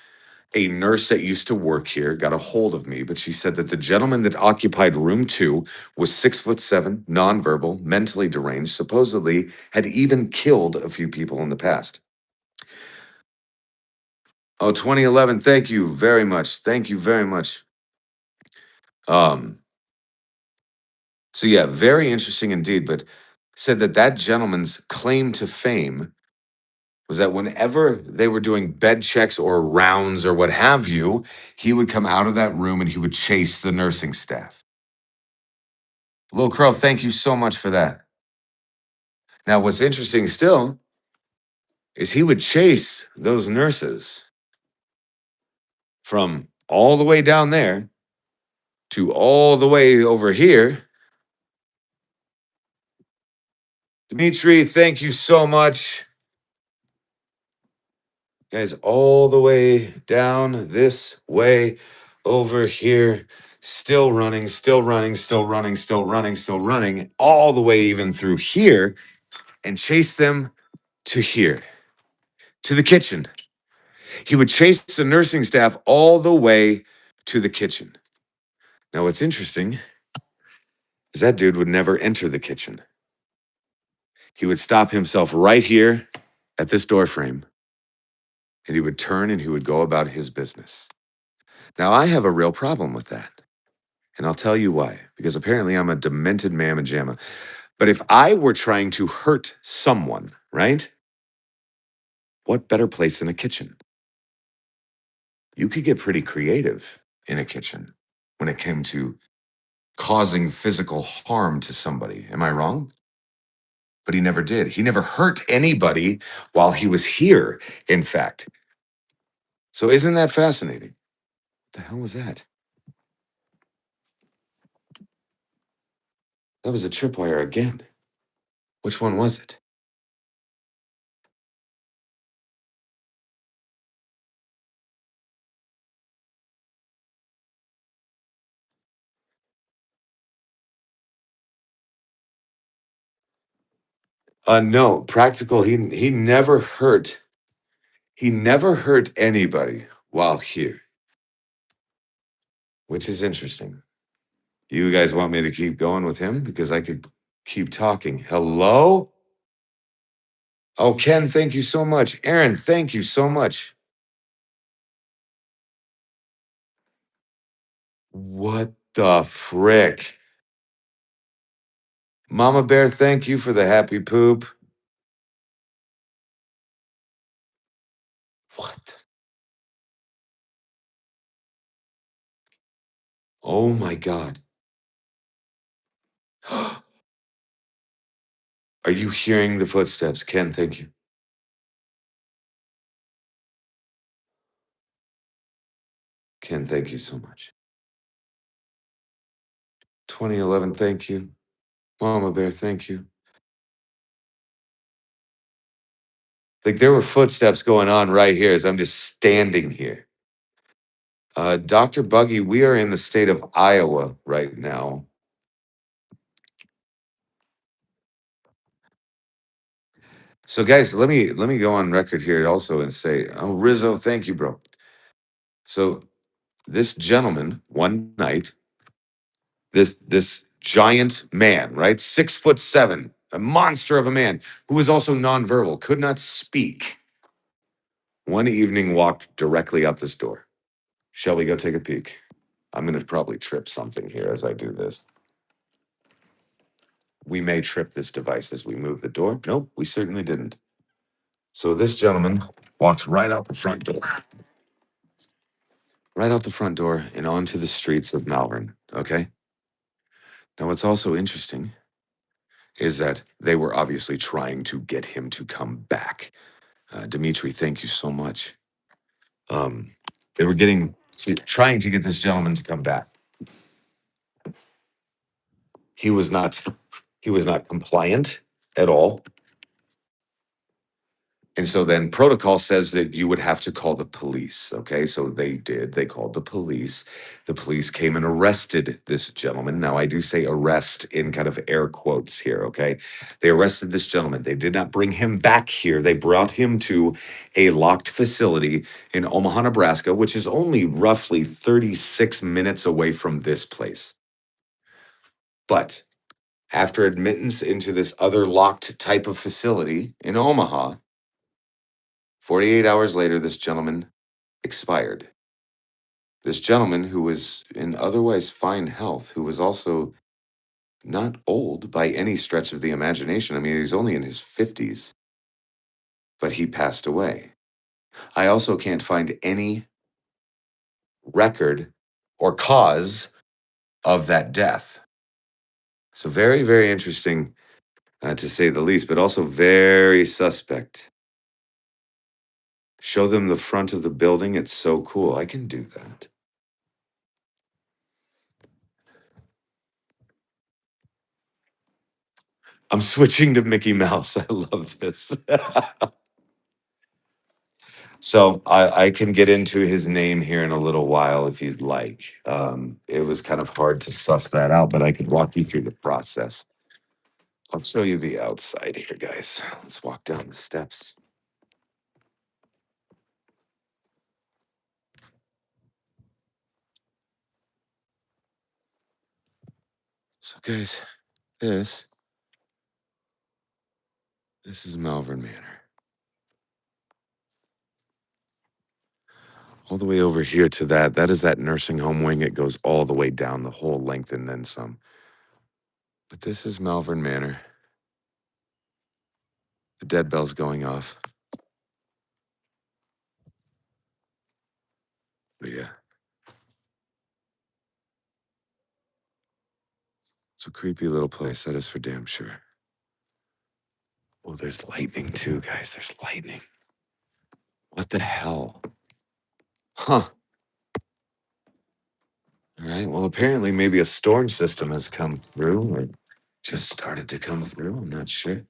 a nurse that used to work here got a hold of me, but she said that the gentleman that occupied room 2 was 6'7", nonverbal, mentally deranged, supposedly had even killed a few people in the past. Oh, 2011. Thank you very much. Thank you very much. Um, So yeah, very interesting indeed. But said that that gentleman's claim to fame was that whenever they were doing bed checks or rounds or what have you, he would come out of that room and he would chase the nursing staff. Lil Crow, thank you so much for that. Now, what's interesting still is he would chase those nurses from all the way down there to all the way over here. Dimitri, thank you so much. Guys, all the way down this way over here, still running, still running, still running, still running, still running, all the way even through here and chase them to here, to the kitchen. He would chase the nursing staff all the way to the kitchen. Now, what's interesting is that dude would never enter the kitchen. He would stop himself right here at this door frame and he would turn and he would go about his business. Now, I have a real problem with that. And I'll tell you why. Because apparently I'm a demented mamma jamma. But if I were trying to hurt someone, right? What better place than a kitchen? You could get pretty creative in a kitchen when it came to causing physical harm to somebody. Am I wrong? But he never did. He never hurt anybody while he was here, in fact. So isn't that fascinating? What the hell was that? That was a tripwire again. Which one was it? No, practical. He never hurt anybody while here, which is interesting. You guys want me to keep going with him because I could keep talking. Hello? Oh, Ken, thank you so much. Aaron, thank you so much. What the frick? Mama Bear, thank you for the happy poop. What? Oh my God. Are you hearing the footsteps? Ken, thank you. Ken, thank you so much. 2011, thank you. Mama Bear, thank you. Like there were footsteps going on right here as I'm just standing here. Dr. Buggy, we are in the state of Iowa right now. So guys, let me go on record here also and say, oh Rizzo, thank you, bro. So this gentleman one night, this giant man, right? 6'7", a monster of a man who was also nonverbal, could not speak. One evening walked directly out this door. Shall we go take a peek? I'm gonna probably trip something here as I do this. We may trip this device as we move the door. Nope, we certainly didn't. So this gentleman walks right out the front door. Right out the front door and onto the streets of Malvern. Okay. Now, what's also interesting is that they were obviously trying to get him to come back. Dimitri, thank you so much. Um, they were trying to get this gentleman to come back. He was not. He was not compliant at all. And so then protocol says that you would have to call the police. Okay. So they did. They called the police. The police came and arrested this gentleman. Now, I do say arrest in kind of air quotes here. Okay. They arrested this gentleman. They did not bring him back here. They brought him to a locked facility in Omaha, Nebraska, which is only roughly 36 minutes away from this place. But after admittance into this other locked type of facility in Omaha, 48 hours later, this gentleman expired. This gentleman, who was in otherwise fine health, who was also not old by any stretch of the imagination. I mean, he's only in his 50s, but he passed away. I also can't find any record or cause of that death. So, very, very interesting to say the least, but also very suspect. Show them the front of the building. It's so cool. I can do that. I'm switching to Mickey Mouse. I love this. So I can get into his name here in a little while if you'd like. It was kind of hard to suss that out, but I could walk you through the process. I'll show you the outside here, guys. Let's walk down the steps. So, guys, this is Malvern Manor. All the way over here to that is that nursing home wing. It goes all the way down the whole length and then some. But this is Malvern Manor. The dead bell's going off. But yeah. It's a creepy little place, that is for damn sure. Oh, there's lightning too, guys. There's lightning. What the hell? Huh. All right. Well, apparently, maybe a storm system has come through or just started to come through. I'm not sure.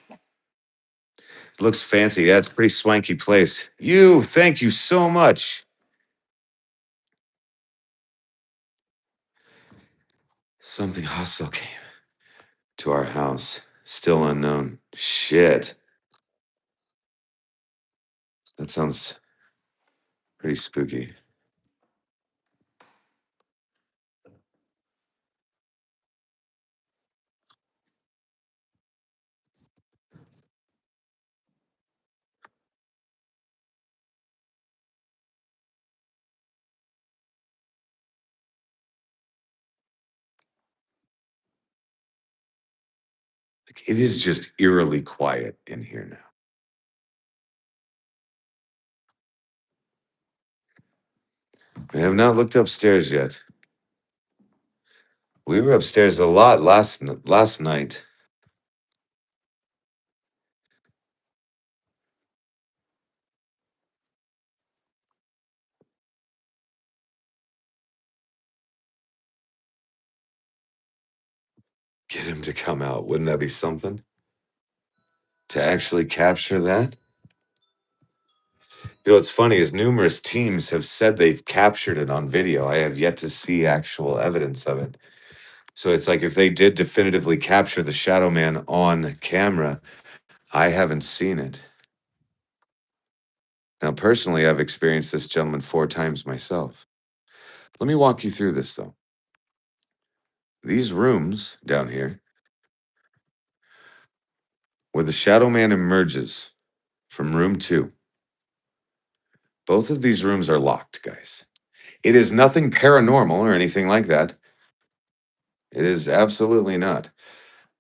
It looks fancy. Yeah, it's a pretty swanky place. Thank you so much. Something hostile came to our house. Still unknown. Shit. That sounds pretty spooky. Like, it is just eerily quiet in here now. We have not looked upstairs yet. We were upstairs a lot last night. Get him to come out. Wouldn't that be something? To actually capture that? You know, what's funny is numerous teams have said they've captured it on video. I have yet to see actual evidence of it. So it's like if they did definitively capture the Shadow Man on camera, I haven't seen it. Now, personally, I've experienced this gentleman 4 times myself. Let me walk you through this, though. These rooms down here, where the Shadow Man emerges from room 2, both of these rooms are locked, guys. It is nothing paranormal or anything like that. It is absolutely not.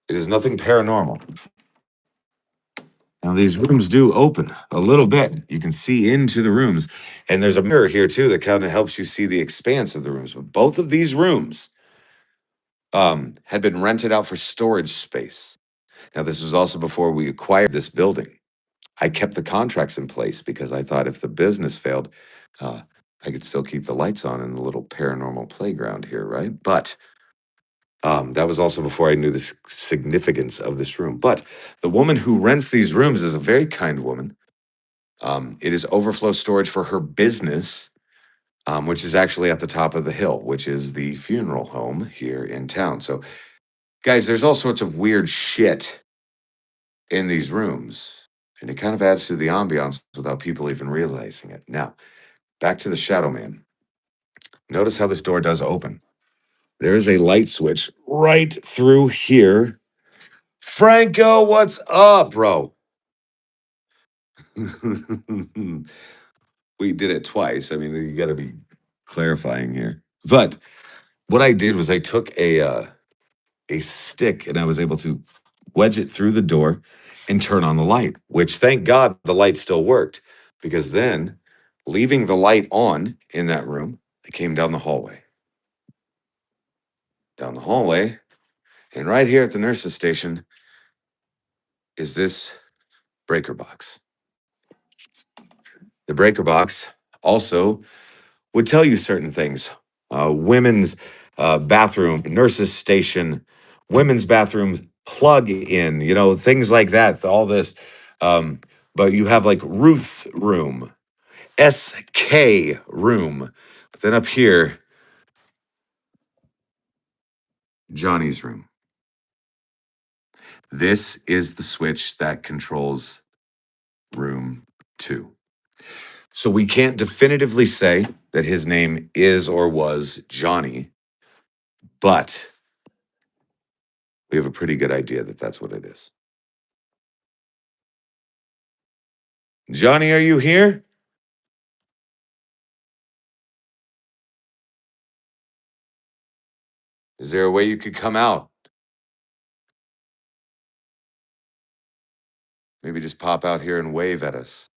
It is nothing paranormal. Now, these rooms do open a little bit. You can see into the rooms. And there's a mirror here, too, that kind of helps you see the expanse of the rooms. But both of these rooms had been rented out for storage space. Now, this was also before we acquired this building. I kept the contracts in place because I thought if the business failed, uh, I could still keep the lights on in the little paranormal playground here, right? But that was also before I knew the significance of this room. But the woman who rents these rooms is a very kind woman. It is overflow storage for her business, which is actually at the top of the hill, which is the funeral home here in town. So, guys, there's all sorts of weird shit in these rooms, and it kind of adds to the ambiance without people even realizing it. Now, back to the Shadow Man. Notice how this door does open. There is a light switch right through here. Franco, what's up, bro? We did it twice. I mean, you got to be clarifying here. But what I did was I took a stick and I was able to wedge it through the door and turn on the light, which thank God the light still worked, because then leaving the light on in that room, I came down the hallway. Down the hallway, and right here at the nurse's station is this breaker box. The breaker box also would tell you certain things. Women's bathroom, nurse's station, women's bathroom plug in, you know, things like that, all this. Um, but you have like Ruth's room, SK room. But then up here, Johnny's room. This is the switch that controls room 2. So we can't definitively say that his name is or was Johnny, but we have a pretty good idea that that's what it is. Johnny, are you here? Is there a way you could come out? Maybe just pop out here and wave at us.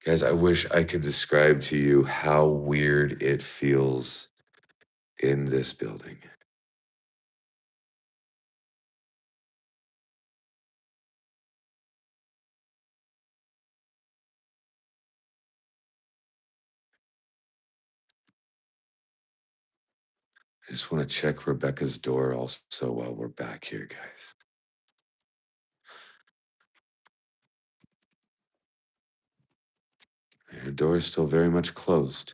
Guys, I wish I could describe to you how weird it feels in this building. I just want to check Rebecca's door also while we're back here, guys. Her door is still very much closed.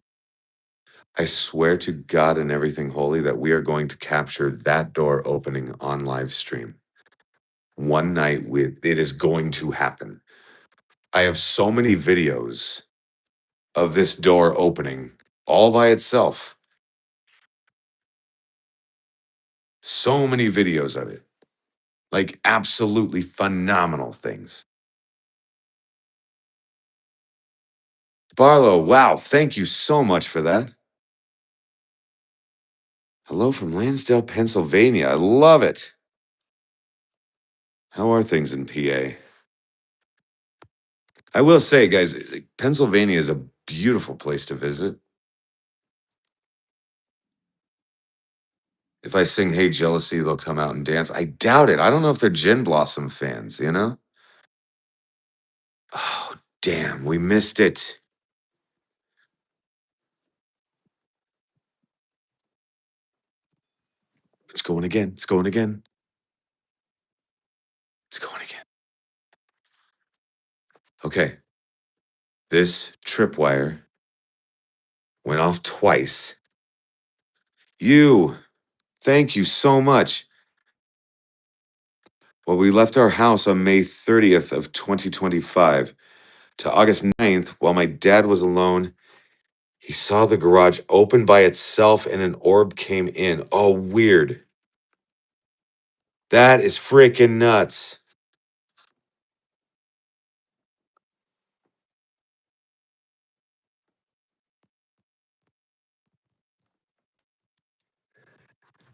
I swear to God and everything holy that we are going to capture that door opening on live stream. One night with it is going to happen. I have so many videos of this door opening all by itself. So many videos of it. Like absolutely phenomenal things. Barlow, wow, thank you so much for that. Hello from Lansdale, Pennsylvania. I love it. How are things in PA? I will say, guys, Pennsylvania is a beautiful place to visit. If I sing Hey Jealousy, they'll come out and dance. I doubt it. I don't know if they're Gin Blossom fans, you know? Oh, damn, we missed it. It's going again. It's going again. It's going again. Okay. This tripwire went off twice. Thank you so much. Well, we left our house on May 30th of 2025 to August 9th while my dad was alone. He saw the garage open by itself and an orb came in. Oh, weird. That is freaking nuts.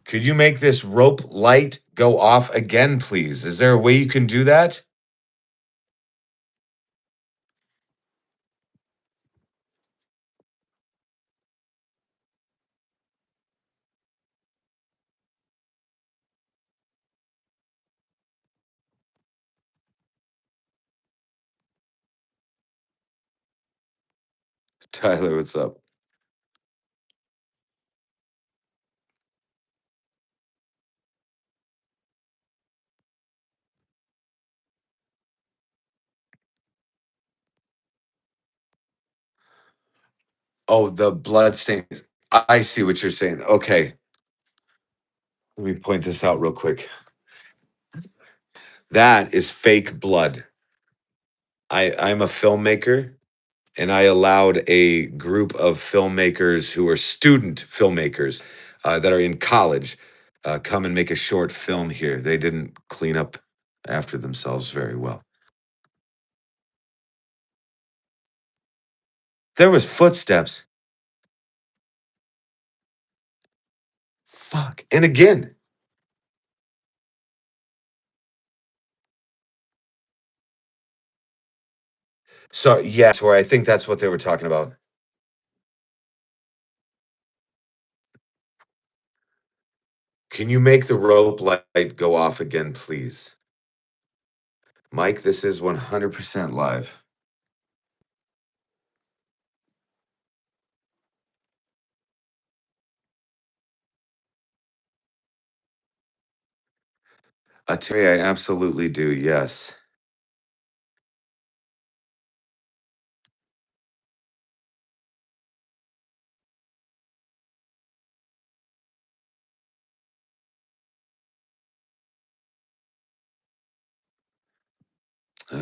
Could you make this rope light go off again, please? Is there a way you can do that? Tyler, what's up? Oh, the blood stains. I see what you're saying. Okay. Let me point this out real quick. That is fake blood. I'm a filmmaker and I allowed a group of filmmakers who are student filmmakers that are in college come and make a short film here. They didn't clean up after themselves very well. There was footsteps. Fuck. And again. So yeah, Tori, I think that's what they were talking about. Can you make the rope light go off again, please? Mike, this is 100% live. Terry, I absolutely do, yes.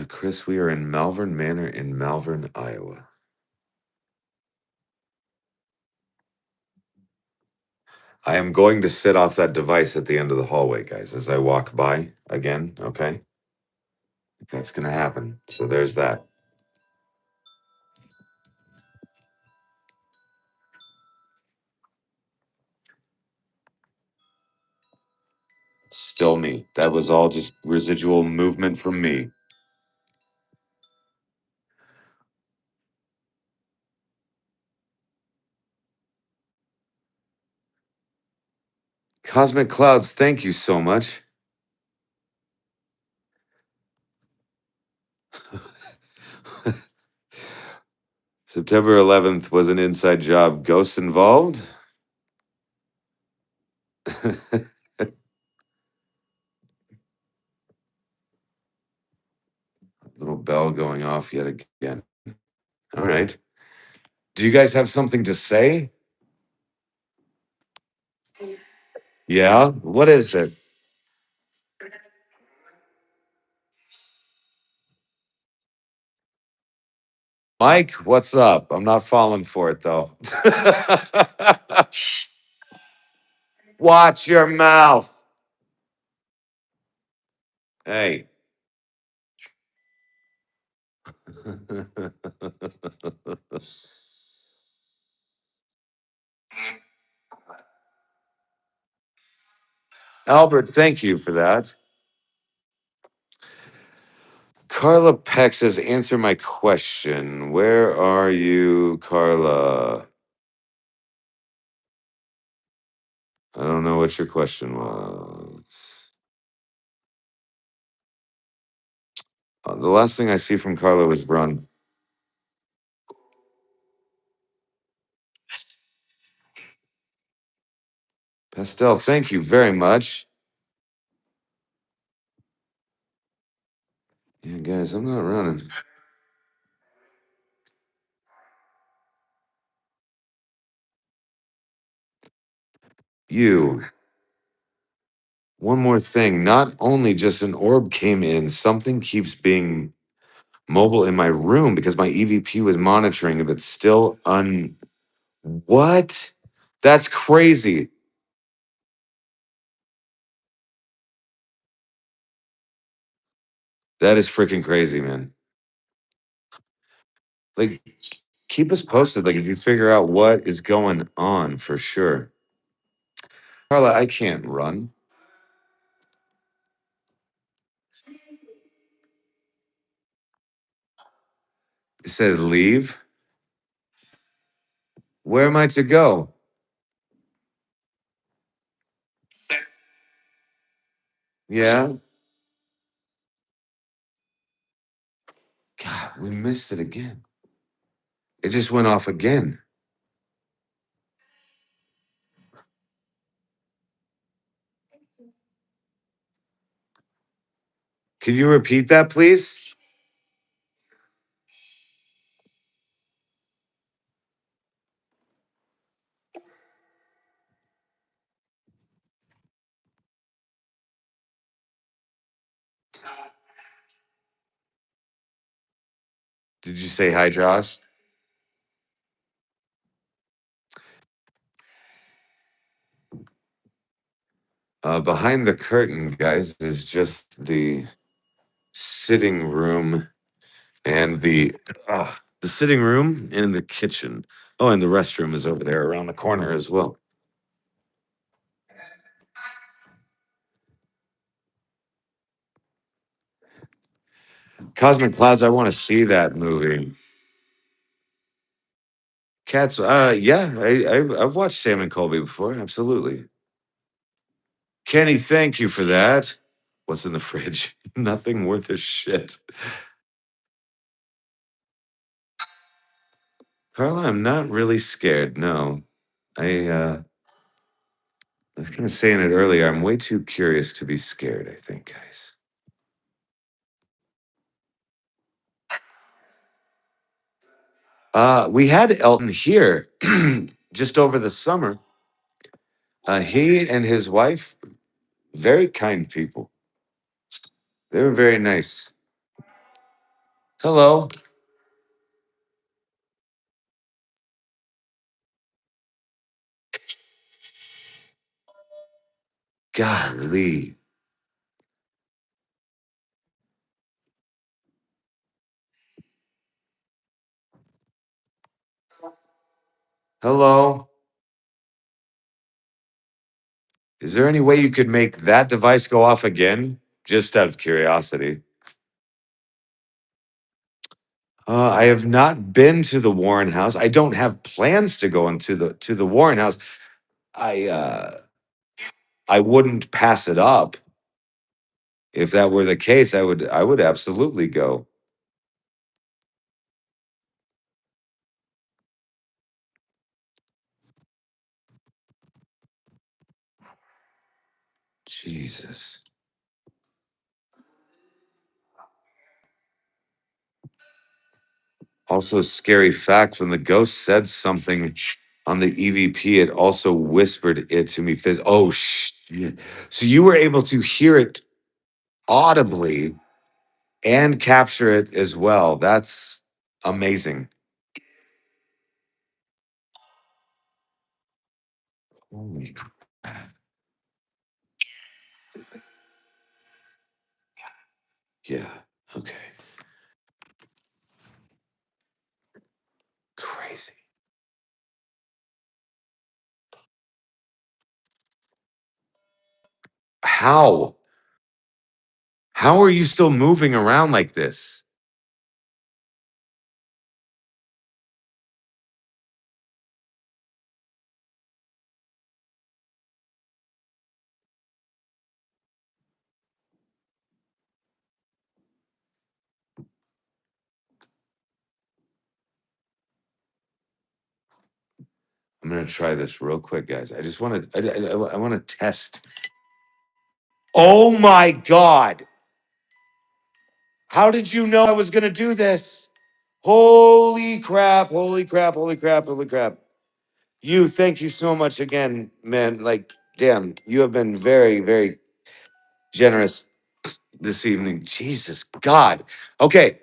Chris, we are in Malvern Manor in Malvern, Iowa. I am going to sit off that device at the end of the hallway, guys, as I walk by again, okay? That's going to happen. So there's that. Still me. That was all just residual movement from me. Cosmic Clouds, thank you so much. September 11th was an inside job. Ghosts involved? Little bell going off yet again. All right. Do you guys have something to say? Yeah. What is it? Mike, what's up? I'm not falling for it though. Watch your mouth. Hey. Albert, thank you for that. Carla Peck says, answer my question. Where are you, Carla? I don't know what your question was. The last thing I see from Carla was run. Pastel, thank you very much. Yeah, guys, I'm not running. You. One more thing. Not only just an orb came in, something keeps being mobile in my room because my EVP was monitoring it, but still What? That's crazy. That is freaking crazy, man. Like, keep us posted. Like, if you figure out what is going on for sure. Carla, I can't run. It says leave. Where am I to go? Yeah. God, we missed it again. It just went off again. Can you repeat that, please? Did you say hi, Josh? Behind the curtain, guys, is just the sitting room and the sitting room and the kitchen. Oh, and the restroom is over there around the corner as well. Cosmic Clouds, I want to see that movie. Cats, yeah, I've watched Sam and Colby before, absolutely. Kenny, thank you for that. What's in the fridge? Nothing worth a shit. Carla, I'm not really scared. No, I was kind of saying it earlier. I'm way too curious to be scared. I think, guys. We had Elton here just over the summer. He and his wife, very kind people. They were very nice. Hello. Golly. Hello. Is there any way you could make that device go off again? Just out of curiosity. I have not been to the Warren House. I don't have plans to go into the Warren House. I wouldn't pass it up. If that were the case, I would absolutely go. Jesus. Also, scary fact, when the ghost said something on the EVP, it also whispered it to me. Oh, shit. So you were able to hear it audibly and capture it as well. That's amazing. Holy crap. Yeah. Okay. Crazy. How? How are you still moving around like this? I'm gonna try this real quick, guys. I just want to. I want to test. Oh my god! How did you know I was gonna do this? Holy crap! Holy crap! Holy crap! Holy crap! You, thank you so much again, man. Like, damn, you have been very, very generous this evening. Jesus God. Okay,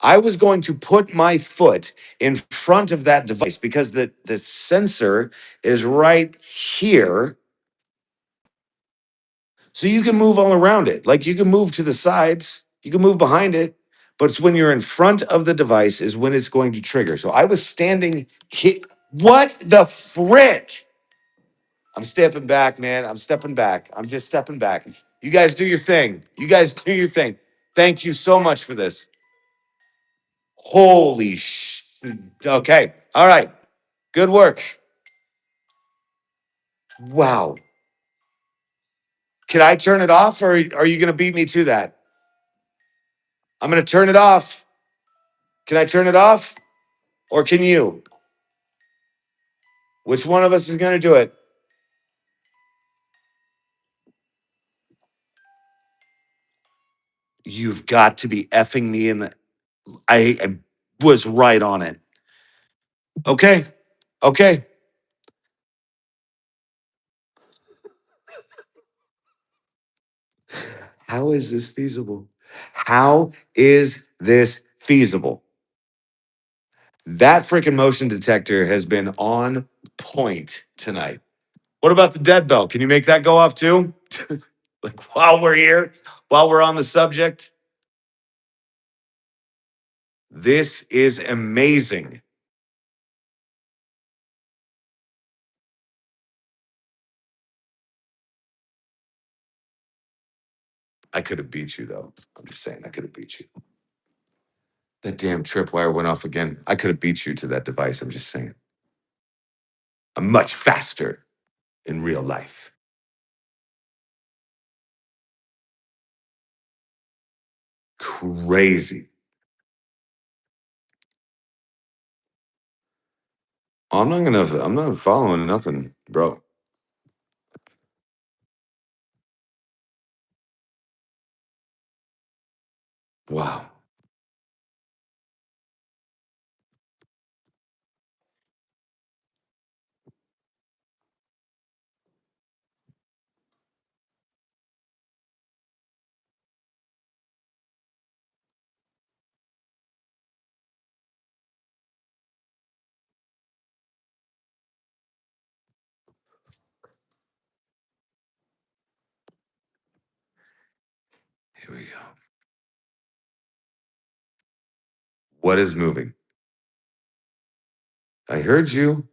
I was going to put my foot in front of that device because the sensor is right here. So you can move all around it. Like you can move to the sides, you can move behind it, but it's when you're in front of the device is when it's going to trigger. So I was standing here. What the frick? I'm stepping back, man. I'm stepping back. I'm just stepping back. You guys do your thing. You guys do your thing. Thank you so much for this. Holy sh. Okay. All right. Good work. Wow. Can I turn it off or are you going to beat me to that? I'm going to turn it off. Can I turn it off or can you? Which one of us is going to do it? You've got to be effing me in the. I was right on it. Okay. Okay. How is this feasible? How is this feasible? That freaking motion detector has been on point tonight. What about the dead bell? Can you make that go off too? Like while we're here, while we're on the subject? This is amazing. I could have beat you though. I'm just saying, I could have beat you. That damn tripwire went off again. I could have beat you to that device. I'm just saying. I'm much faster in real life. Crazy. I'm not following nothing, bro. Wow. Here we go. What is moving? I heard you.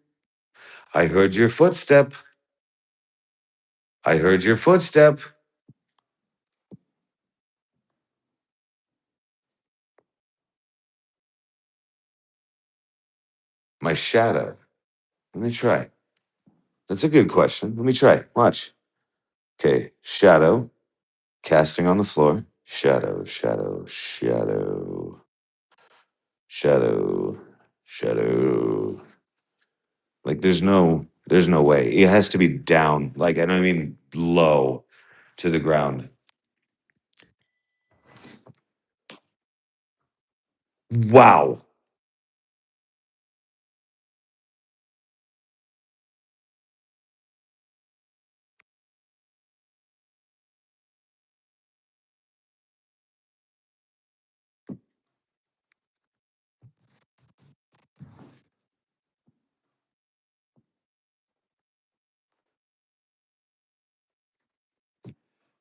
I heard your footstep. I heard your footstep. My shadow. Let me try. That's a good question. Let me try. Watch. Okay. Shadow. Casting on the floor. Shadow, shadow, shadow, shadow, shadow. Like there's no There's no way. It has to be down, like, I don't mean low to the ground. Wow.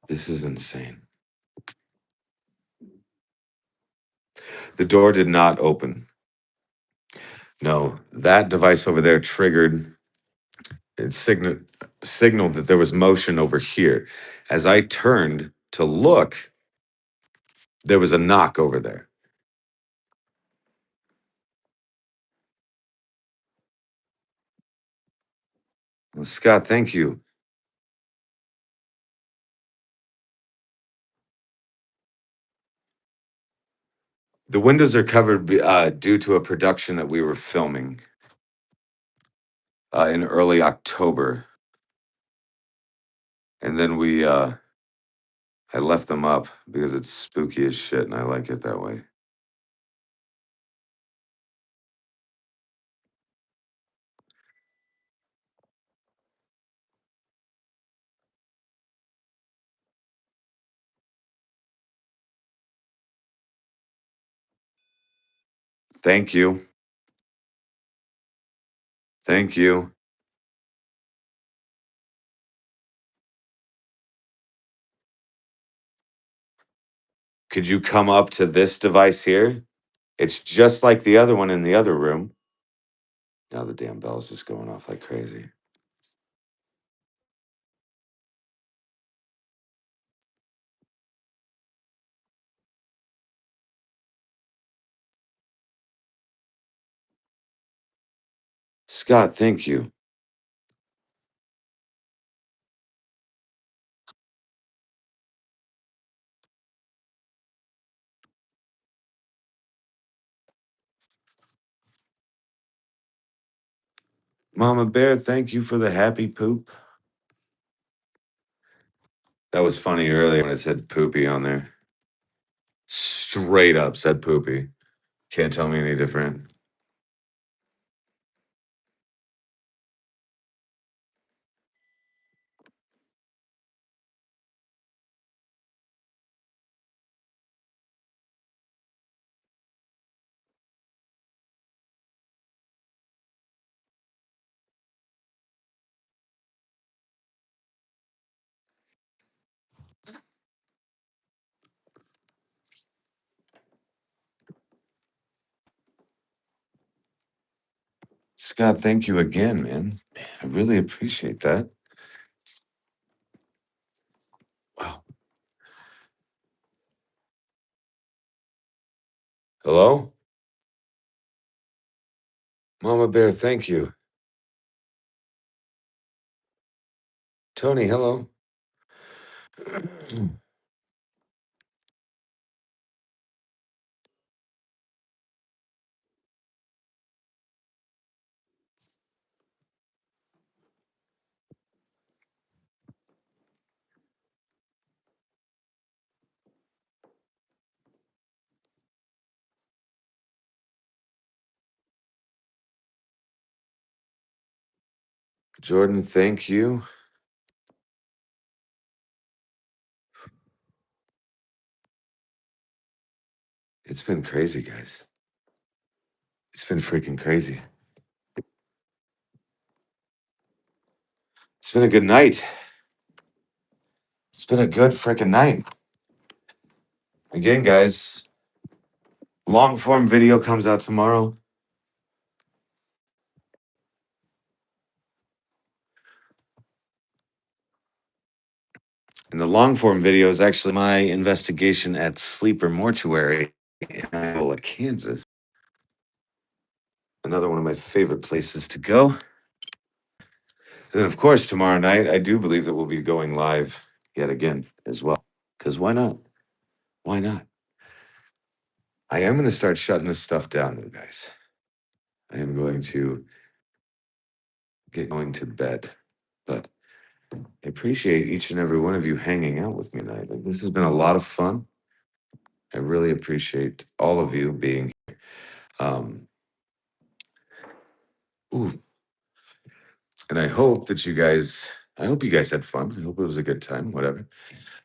This is insane. The door did not open. No, that device over there triggered it signaled that there was motion over here. As I turned to look, there was a knock over there. Well, Scott, thank you. The windows are covered due to a production that we were filming in early October, and then I left them up because it's spooky as shit, and I like it that way. Thank you, thank you. Could you come up to this device here? It's just like the other one in the other room. Now the damn bell's just going off like crazy. Scott, thank you. Mama Bear, thank you for the happy poop. That was funny earlier when it said poopy on there. Straight up said poopy. Can't tell me any different. Scott, thank you again, man. I really appreciate that. Wow. Hello? Mama Bear, thank you. Tony, hello. Jordan, thank you. It's been crazy, guys. It's been freaking crazy. It's been a good night. It's been a good freaking night. Again, guys, long form video comes out tomorrow. And the long form video is actually my investigation at Sleeper Mortuary in Iowa, Kansas. Another one of my favorite places to go. And then, of course, tomorrow night, I do believe that we'll be going live yet again as well. Because why not? Why not? I am going to start shutting this stuff down, though, guys. I am going to get going to bed. But I appreciate each and every one of you hanging out with me tonight. Like, this has been a lot of fun. I really appreciate all of you being here. Ooh, and I hope you guys had fun. I hope it was a good time, whatever.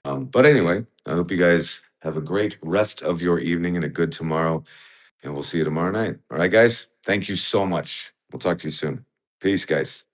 But anyway, I hope you guys have a great rest of your evening and a good tomorrow. And we'll see you tomorrow night. All right, guys. Thank you so much. We'll talk to you soon. Peace, guys.